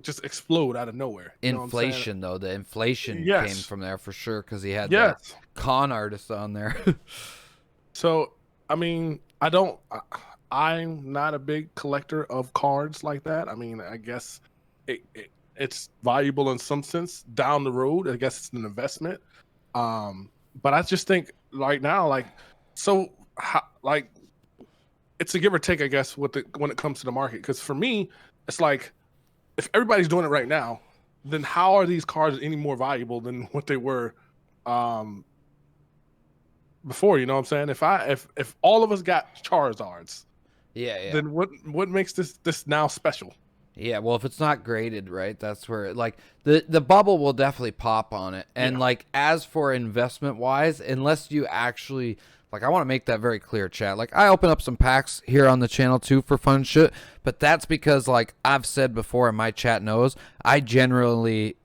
just explode out of nowhere. Inflation, though. The inflation came from there for sure because he had that con artist on there. So, I mean, I'm not a big collector of cards like that. I mean, I guess it's valuable in some sense down the road. I guess it's an investment. But I just think right now, it's a give or take, I guess, when it comes to the market. Because for me, it's like, if everybody's doing it right now, then how are these cards any more valuable than what they were before? You know what I'm saying? If all of us got Charizards, then what makes this now special? Yeah, well, if it's not graded, right, that's where, like, the bubble will definitely pop on it. And, like, as for investment-wise, unless you actually, like, I want to make that very clear, chat. Like, I open up some packs here on the channel, too, for fun shit. But that's because, like, I've said before, and my chat knows, I genuinely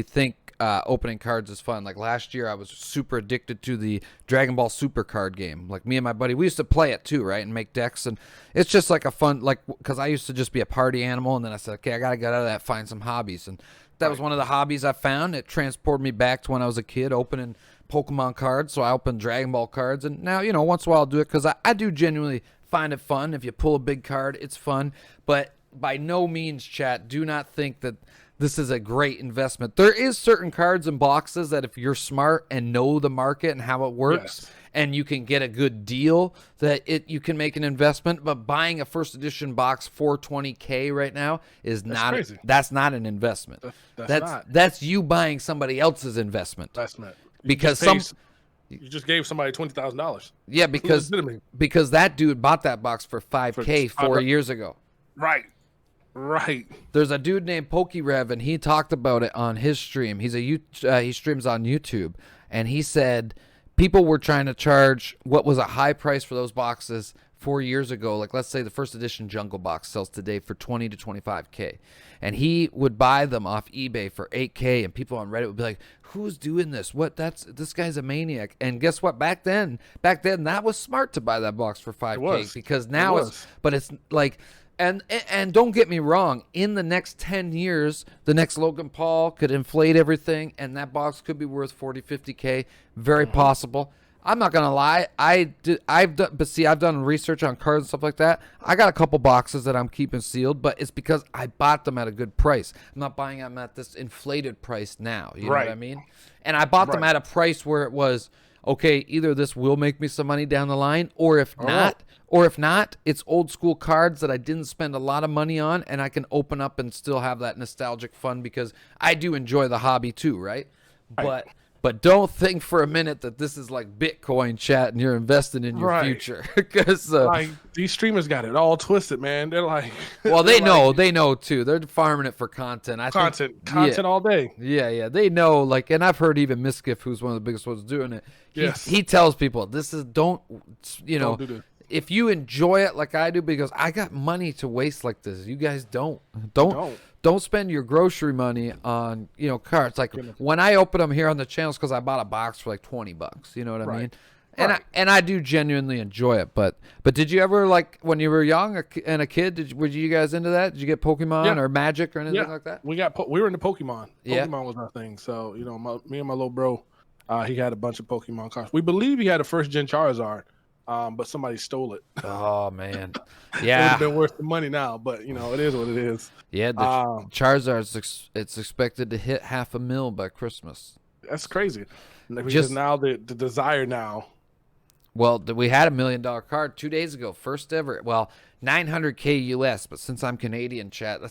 think opening cards is fun. Like, last year, I was super addicted to the Dragon Ball Super card game. Like, me and my buddy, we used to play it too, right, and make decks, and it's just like a fun, like, because I used to just be a party animal, and then I said, okay, I gotta get out of that, find some hobbies, and that was one of the hobbies I found. It transported me back to when I was a kid opening Pokemon cards. So I opened Dragon Ball cards, and now, once in a while I'll do it because I do genuinely find it fun. If you pull a big card, it's fun. But by no means, chat, do not think that this is a great investment. There is certain cards and boxes that if you're smart and know the market and how it works, and you can get a good deal, that you can make an investment. But buying a first edition box $420K right now is crazy. That's not an investment. That's you buying somebody else's investment. That's not. Because you just gave somebody $20,000. Yeah, because that dude bought that box for $5K 4 years ago. Right. There's a dude named PokeRev, and he talked about it on his stream. He streams on YouTube, and he said people were trying to charge what was a high price for those boxes 4 years ago. Like, let's say the first edition Jungle Box sells today for $20 to $25K, and he would buy them off eBay for $8K, and people on Reddit would be like, who's doing this? This guy's a maniac. And guess what? Back then that was smart to buy that box for $5K, because now it's like, and don't get me wrong, in the next 10 years, the next Logan Paul could inflate everything, and that box could be worth 40, 50K. Very possible. I'm not gonna lie. I've done research on cards and stuff like that. I got a couple boxes that I'm keeping sealed, but it's because I bought them at a good price. I'm not buying them at this inflated price now. You know what I mean? And I bought them at a price where it was, okay, either this will make me some money down the line, or if not, it's old school cards that I didn't spend a lot of money on, and I can open up and still have that nostalgic fun, because I do enjoy the hobby too, right? But don't think for a minute that this is like Bitcoin, chat, and you're investing in your future, because like, these streamers got it all twisted, man. They're like, well, they know too. They're farming it for content. Content all day. Yeah, they know. Like, and I've heard even Miskiff, who's one of the biggest ones doing it. He tells people don't do this. If you enjoy it like I do, because I got money to waste like this. You guys don't spend your grocery money on, cards. Like, when I open them here on the channels, because I bought a box for like $20. You know what I mean? And I do genuinely enjoy it. But did you ever, like, when you were young and a kid, were you guys into that? Did you get Pokemon or Magic or anything like that? We were into Pokemon. Pokemon was our thing. So, me and my little bro, he had a bunch of Pokemon cards. We believe he had a first gen Charizard. But somebody stole it. Oh, man. It would have been worth the money now, but it is what it is. Yeah, the Charizard, it's expected to hit $500,000 by Christmas. That's crazy. Because now the desire now Well, we had $1 million card 2 days ago, first ever. Well, 900K US, but since I'm Canadian, chat,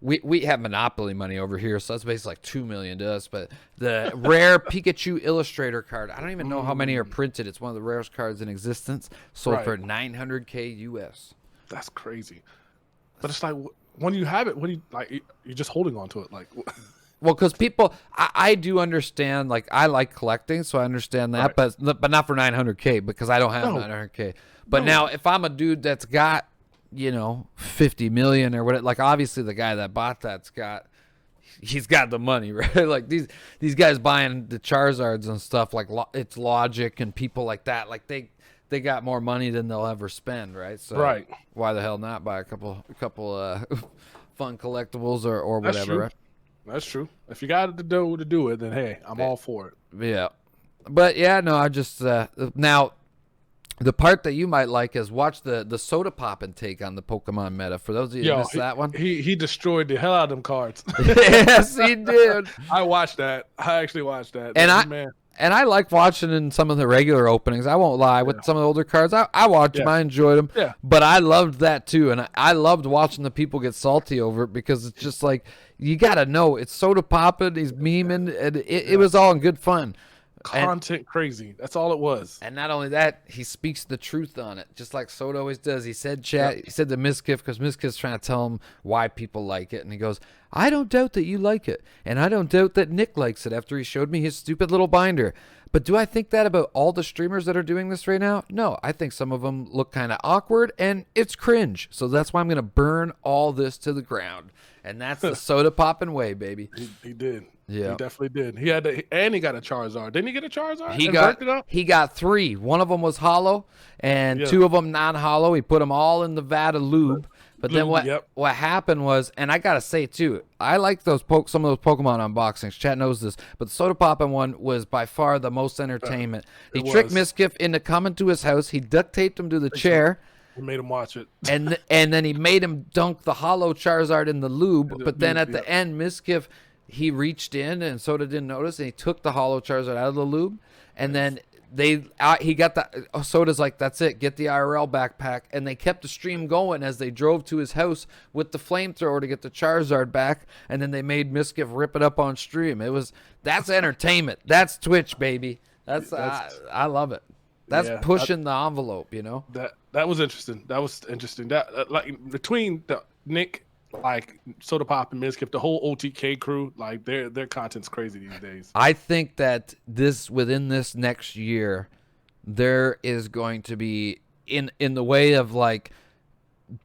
we have monopoly money over here, so that's basically like 2 million to us. But the rare Pikachu Illustrator card, I don't even know how many are printed. It's one of the rarest cards in existence. Sold for 900K US. That's crazy. But it's like, when you have it, what do you like? You're just holding on to it, like. Well, because people, I do understand. Like, I like collecting, so I understand that. But not for 900K, because I don't have 900K. But now, if I'm a dude that's got, 50 million or whatever, like obviously the guy that bought he's got the money, right? Like these guys buying the Charizards and stuff, like it's Logic and people like that. Like they got more money than they'll ever spend, right? So why the hell not buy a couple fun collectibles or whatever, right? That's true. If you got to do it, then hey, I'm all for it. Yeah. But yeah, no, I just now the part that you might like is watch the soda pop take on the Pokemon meta. For those of you who missed that one. He destroyed the hell out of them cards. Yes, he did. I watched that. I actually watched that. And I like watching in some of the regular openings. I won't lie. With some of the older cards, I watched them. I enjoyed them. Yeah. But I loved that too. And I loved watching the people get salty over it, because it's just like, you got to know. It's soda popping. He's memeing. And it was all in good fun. Content crazy. That's all it was. And not only that, he speaks the truth on it, just like Soda always does. He said, he said to Miskiff, because Miskiff's trying to tell him why people like it. And he goes, I don't doubt that you like it. And I don't doubt that Nick likes it after he showed me his stupid little binder. But do I think that about all the streamers that are doing this right now? No, I think some of them look kind of awkward and it's cringe. So that's why I'm going to burn all this to the ground. And that's the soda popping way, baby. He did. Yeah, he definitely did. He got a Charizard. Didn't he get a Charizard? He got 3. One of them was hollow, and 2 of them non-hollow. He put them all in the vat of lube. But then what happened was, and I gotta say too, I like some of those Pokemon unboxings. Chat knows this, but the soda popping one was by far the most entertainment. He tricked Miskiff into coming to his house. He duct taped him to the chair. He made him watch it. and then he made him dunk the hollow Charizard in the lube. But then at the end, Miskiff, he reached in, and Soda didn't notice, and he took the hollow Charizard out of the lube. And then he got the Soda's like, that's it, get the IRL backpack. And they kept the stream going as they drove to his house with the flamethrower to get the Charizard back. And then they made Miskiff rip it up on stream. That's entertainment. That's Twitch, baby. I love it. That's pushing the envelope, That was interesting. That like between the Nick, like Soda Pop and Miskiff, the whole OTK crew, like their content's crazy these days. I think that within this next year, there is going to be in the way of like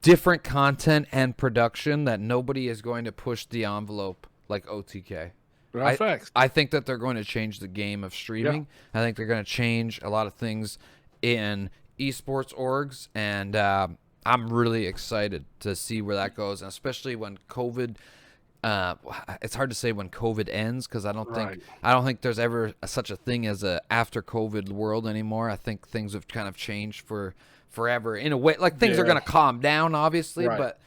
different content and production that nobody is going to push the envelope like OTK. I think that they're going to change the game of streaming. I think they're going to change a lot of things in esports orgs, and I'm really excited to see where that goes, and especially when COVID. It's hard to say when COVID ends, because I don't think there's ever such a thing as a after COVID world anymore. I think things have kind of changed for forever in a way. Like things are going to calm down, obviously, but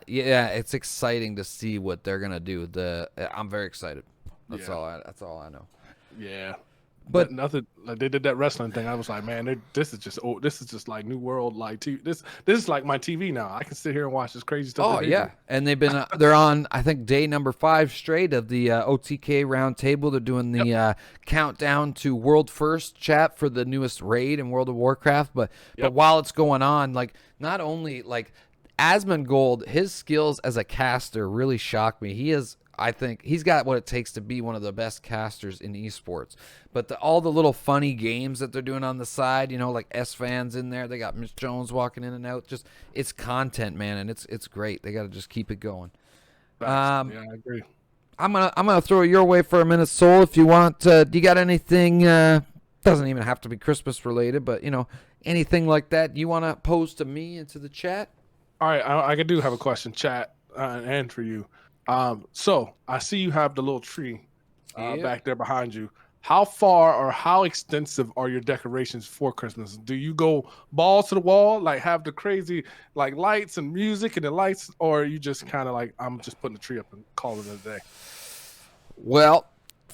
it's exciting to see what they're gonna do. I'm very excited. That's all I know. Yeah, but nothing. Like they did that wrestling thing. I was like, man, this is just like new world. Like this is like my TV now. I can sit here and watch this crazy stuff. Oh yeah, and they've been they're on I think day number 5 straight of the OTK round table. They're doing the countdown to world first chat for the newest raid in World of Warcraft. But while it's going on, like not only like. Asmongold, his skills as a caster really shock me. I think he's got what it takes to be one of the best casters in esports. But all the little funny games that they're doing on the side, like S-Fans in there. They got Miss Jones walking in and out. Just it's content, man, and it's great. They got to just keep it going. Yeah, I agree. I'm gonna throw it your way for a minute, Soul. If you want, do you got anything? Doesn't even have to be Christmas related, but anything like that you want to pose to me into the chat. All right, I do have a question, chat, and for you. So I see you have the little tree back there behind you. How far or how extensive are your decorations for Christmas? Do you go balls to the wall, like have the crazy like lights and music and the lights, or are you just kind of like, I'm just putting the tree up and calling it a day? Well,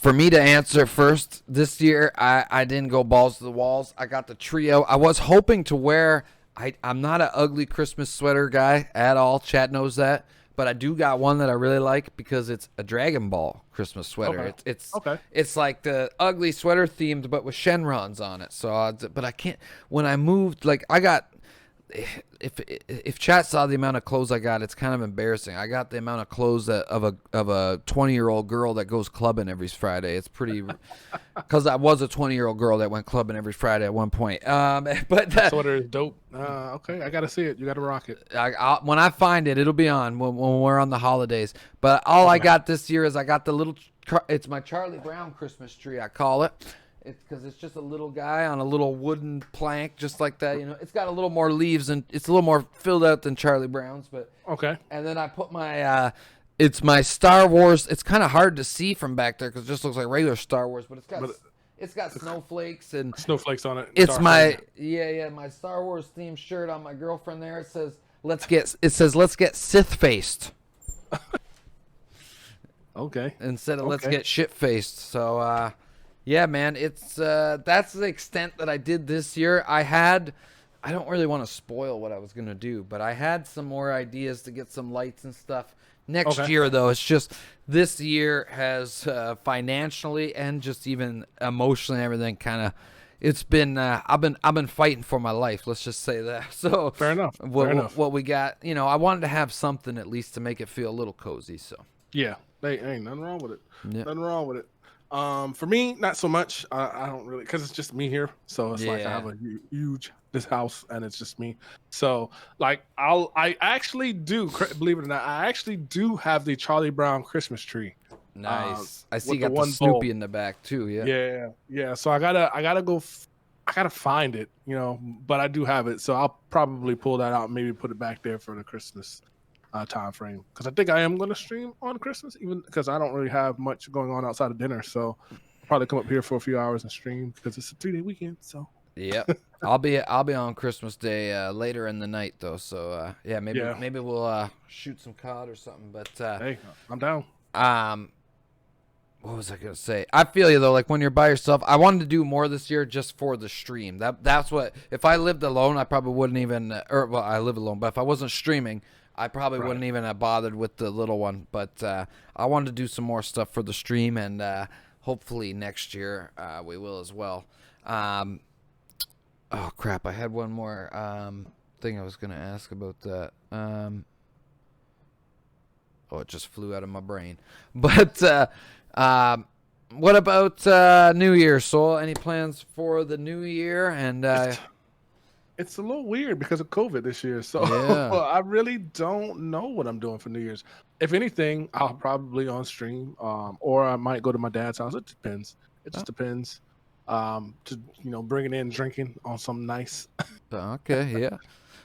For me to answer first, this year I didn't go balls to the walls. I got the trio. I was hoping to wear. I'm not an ugly Christmas sweater guy at all. Chad knows that. But I do got one that I really like because it's a Dragon Ball Christmas sweater. Okay. It's like the ugly sweater themed, but with Shenrons on it. So, but I can't. When I moved, like I got. If chat saw the amount of clothes I got, it's kind of embarrassing. I got the amount of clothes of a 20-year-old girl that goes clubbing every Friday. It's pretty, because I was a 20-year-old girl that went clubbing every Friday at one point. But that sweater is dope. Okay, I gotta see it. You gotta rock it. When I find it, it'll be on when we're on the holidays. But all I got this year is I got the little. It's my Charlie Brown Christmas tree, I call it. It's because it's just a little guy on a little wooden plank, just like that. You know, it's got a little more leaves and it's a little more filled out than Charlie Brown's. But okay. And then I put my, it's my Star Wars. It's kind of hard to see from back there because it just looks like regular Star Wars, but it's got snowflakes and snowflakes on it. It's my my Star Wars themed shirt on my girlfriend there. It says let's get Sith faced. Okay. Instead of let's get shit faced. So. Yeah, man, it's that's the extent that I did this year. I don't really want to spoil what I was going to do, but I had some more ideas to get some lights and stuff. Next year, though, it's just this year has financially and just even emotionally and everything kind of, it's been, I've been fighting for my life. Let's just say that. So fair enough. What we got, I wanted to have something at least to make it feel a little cozy. So yeah, ain't nothing wrong with it. Yeah. Nothing wrong with it. For me, not so much. I don't really, because it's just me here. So it's like I have a huge this house, and it's just me. So like I actually do, believe it or not, I actually do have the Charlie Brown Christmas tree. Nice. I see you got the Snoopy in the back too. Yeah. So I gotta find it, but I do have it. So I'll probably pull that out and maybe put it back there for the Christmas time frame, because I think I am going to stream on Christmas, even because I don't really have much going on outside of dinner. So I'll probably come up here for a few hours and stream because it's a 3-day weekend. So yeah, I'll be on Christmas Day later in the night though. So maybe we'll shoot some COD or something. But hey, I'm down. What was I gonna say? I feel you though. Like when you're by yourself, I wanted to do more this year just for the stream. That's what. If I lived alone, I probably wouldn't even. I live alone, but if I wasn't streaming, I probably wouldn't even have bothered with the little one. But I wanted to do some more stuff for the stream, and hopefully next year we will as well. Oh crap! I had one more thing I was gonna ask about that. It just flew out of my brain. But what about New Year, Soul? Any plans for the new year? And it's a little weird because of COVID this year. So I really don't know what I'm doing for New Year's. If anything, I'll probably on stream, or I might go to my dad's house. It depends. It just depends. To bringing in drinking on something nice. Okay, yeah.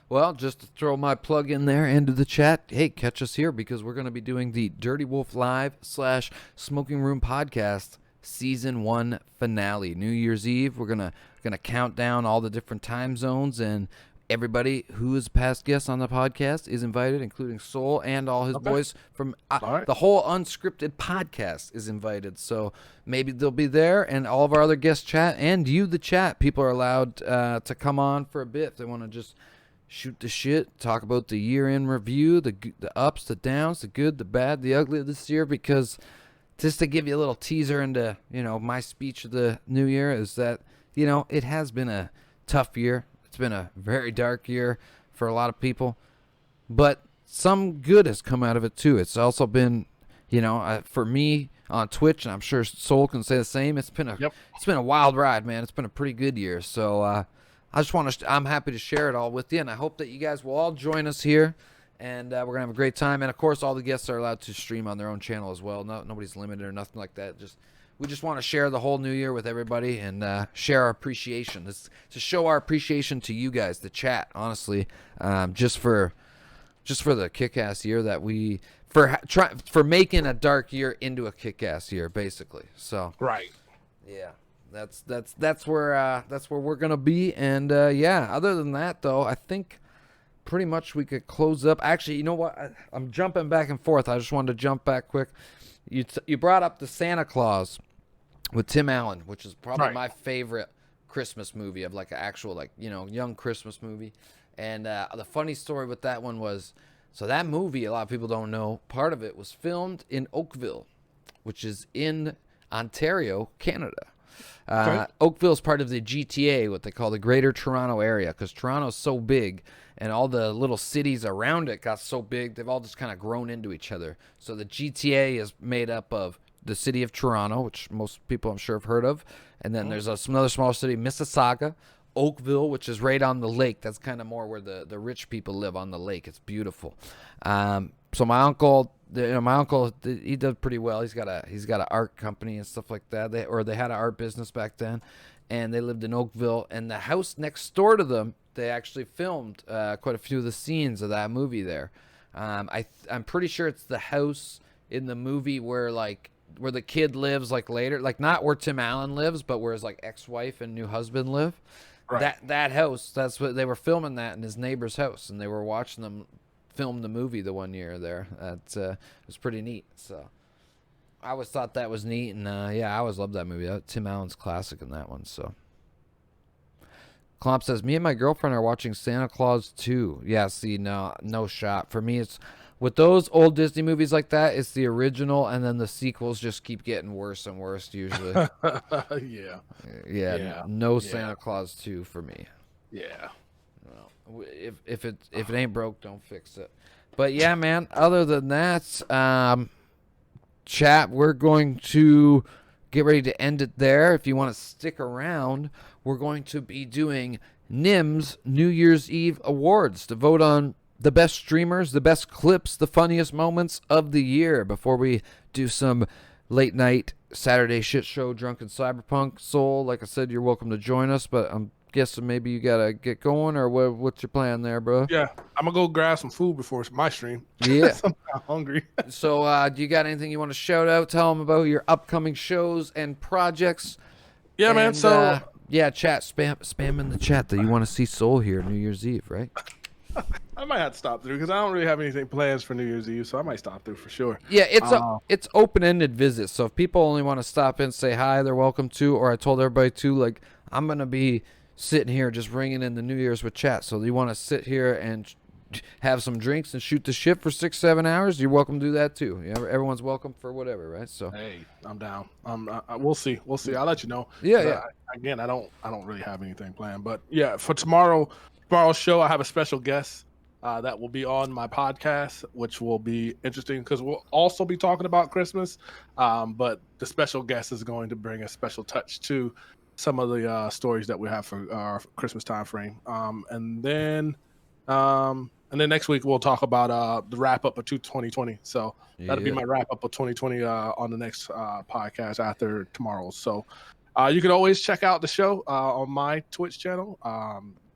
Well, just to throw my plug in there into the chat, hey, catch us here because we're going to be doing the Dirty Wolf Live / Smoking Room Podcast Season 1 finale. New Year's Eve, we're gonna count down all the different time zones, and everybody who is past guests on the podcast is invited, including Soul and all his boys from the whole Unskripted podcast is invited. So maybe they'll be there, and all of our other guest chat, and you, the chat, people are allowed to come on for a bit if they want to just shoot the shit, talk about the year in review, the ups, the downs, the good, the bad, the ugly of this year, because just to give you a little teaser into, my speech of the new year is that, it has been a tough year. It's been a very dark year for a lot of people, but some good has come out of it too. It's also been, for me on Twitch, and I'm sure Soul can say the same. It's been a wild ride, man. It's been a pretty good year. So, I'm happy to share it all with you, and I hope that you guys will all join us here, and we're gonna have a great time. And of course, all the guests are allowed to stream on their own channel as well. Nobody's limited or nothing like that. We just want to share the whole new year with everybody and share our appreciation. This to show our appreciation to you guys, the chat. Honestly, just for the kick-ass year that we for making a dark year into a kick-ass year, basically. So right, yeah. That's where we're gonna be, and other than that though, I think pretty much we could close up. Actually, you know what, I'm jumping back and forth. I just wanted to jump back quick. You brought up the Santa Claus, with Tim Allen, which is probably Right. my favorite Christmas movie of like an actual like young Christmas movie. And the funny story with that one was, so that movie, a lot of people don't know, part of it was filmed in Oakville, which is in Ontario, Canada. Okay. Oakville is part of the GTA, what they call the Greater Toronto Area, because Toronto's so big and all the little cities around it got so big, they've all just kind of grown into each other. So the GTA is made up of the city of Toronto, which most people I'm sure have heard of, and then there's another small city, Mississauga, Oakville, which is right on the lake. That's kind of more where the rich people live on the lake. It's beautiful. So my uncle, he does pretty well. He's got an art company and stuff like that. They had an art business back then, and they lived in Oakville. And the house next door to them, they actually filmed quite a few of the scenes of that movie there. I'm pretty sure it's the house in the movie where the kid lives like later, like not where Tim Allen lives, but where his like ex-wife and new husband live. Right. That house, that's what they were filming, that in his neighbor's house, and they were watching them film the movie the one year there. That was pretty neat. So I always thought that was neat, and I always loved that movie. Tim Allen's classic in that one. So Klomp says, me and my girlfriend are watching Santa Claus 2. Yeah, see, no shot. For me, it's with those old Disney movies like that, it's the original, and then the sequels just keep getting worse and worse usually. Yeah. No Santa Claus 2 for me. Yeah. Well, if it ain't broke, don't fix it. But yeah, man, other than that, chat, we're going to get ready to end it there. If you want to stick around, we're going to be doing NIMS New Year's Eve Awards to vote on the best streamers, the best clips, the funniest moments of the year before we do some late night Saturday shit show, Drunken Cyberpunk. Soul, like I said, you're welcome to join us, but I'm guessing maybe you gotta get going, or what's your plan there, bro? Yeah, I'm gonna go grab some food before my stream. Yeah. I'm hungry. So do you got anything you want to shout out? Tell them about your upcoming shows and projects. Yeah, man. So yeah, chat, spam in the chat that you want to see Soul here New Year's Eve, right? I might have to stop through because I don't really have anything planned for New Year's Eve, so I might stop through for sure. Yeah, it's open-ended visits. So if people only want to stop in, say hi, they're welcome to. Or I told everybody to, like, I'm gonna be sitting here just ringing in the New Year's with chat. So you want to sit here and have some drinks and shoot the shit for 6-7 hours, you're welcome to do that too. Everyone's welcome for whatever, right? So hey, I'm down. We'll see. I'll let you know. Yeah. Again, I don't really have anything planned, but yeah, for tomorrow's show, I have a special guest that will be on my podcast, which will be interesting because we'll also be talking about Christmas. But the special guest is going to bring a special touch to some of the stories that we have for our Christmas time frame. And then next week we'll talk about the wrap up of 2020. So that'll be my wrap up of 2020 on the next podcast after tomorrow's. So you can always check out the show on my Twitch channel,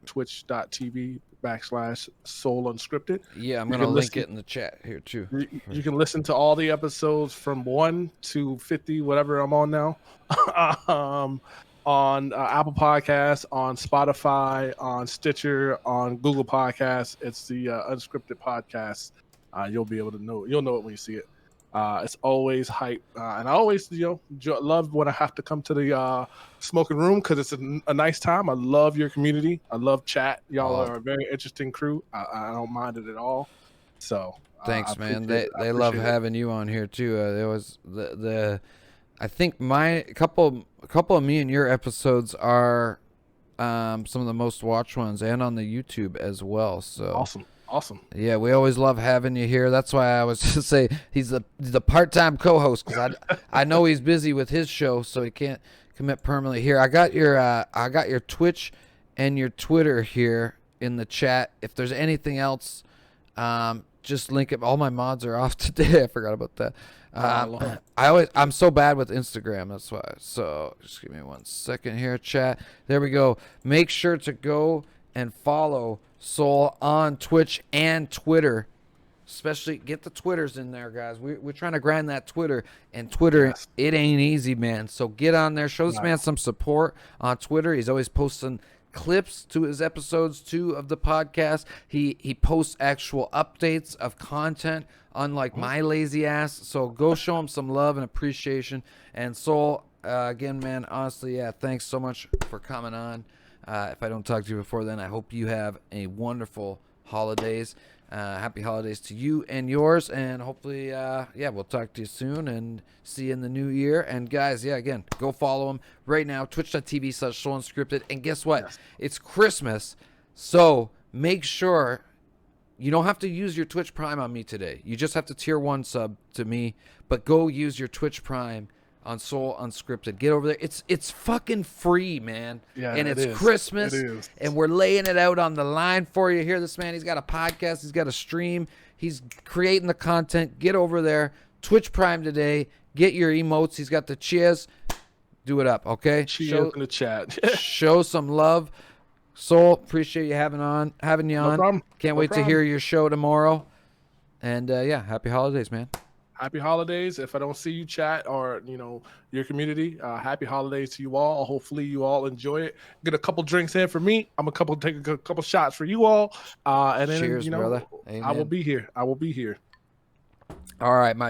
twitch.tv/SoulUnskripted. Yeah, I'm going to link it in the chat here too. You can listen to all the episodes from 1 to 50, whatever I'm on now, on Apple Podcasts, on Spotify, on Stitcher, on Google Podcasts. It's the Unskripted podcast. You'll be able to know. You'll know it when you see it. It's always hype, and I always, love when I have to come to the smoking room because it's a nice time. I love your community. I love chat. Y'all are a very interesting crew. I don't mind it at all. So thanks, man. They love having you on here too. There was I think a couple of me and your episodes are some of the most watched ones, and on the YouTube as well. So awesome. Yeah, we always love having you here. That's why I was to say he's the part-time co-host because I know he's busy with his show, so he can't commit permanently here. I got your Twitch and your Twitter here in the chat. If there's anything else, just link it. All my mods are off today. I forgot about that. I'm so bad with Instagram, that's why. So just give me 1 second here, chat. There we go. Make sure to go and follow Soul on Twitch and Twitter. Especially get the Twitters in there, guys. We're trying to grind that Twitter, and Twitter, It ain't easy, man. So get on there, show this man some support on Twitter. He's always posting clips to his episodes too of the podcast. He posts actual updates of content, unlike my lazy ass. So go show him some love and appreciation. And Soul, again, man, honestly, yeah, thanks so much for coming on. If I don't talk to you before then, I hope you have a wonderful holidays. Happy holidays to you and yours, and hopefully, yeah, we'll talk to you soon and see you in the new year. And guys, yeah, again, go follow him right now, twitch.tv/SoulUnskripted. And guess what? Yes. It's Christmas, so make sure you don't have to use your Twitch Prime on me today. You just have to tier 1 sub to me, but go use your Twitch Prime on Soul Unskripted. Get over there. It's fucking free, man. Yeah, and it's is. Christmas. It is. And we're laying it out on the line for you. Hear this man. He's got a podcast. He's got a stream. He's creating the content. Get over there. Twitch Prime today. Get your emotes. He's got the cheers. Do it up, okay? Cheers in the chat. Show some love. Soul, appreciate you having you on. No problem. Can't wait to hear your show tomorrow. And yeah, happy holidays, man. Happy holidays. If I don't see you, chat, or your community, happy holidays to you all. Hopefully you all enjoy it. Get a couple drinks in for me. I'm gonna take a couple shots for you all. And then cheers, brother. Amen. I will be here. All right, my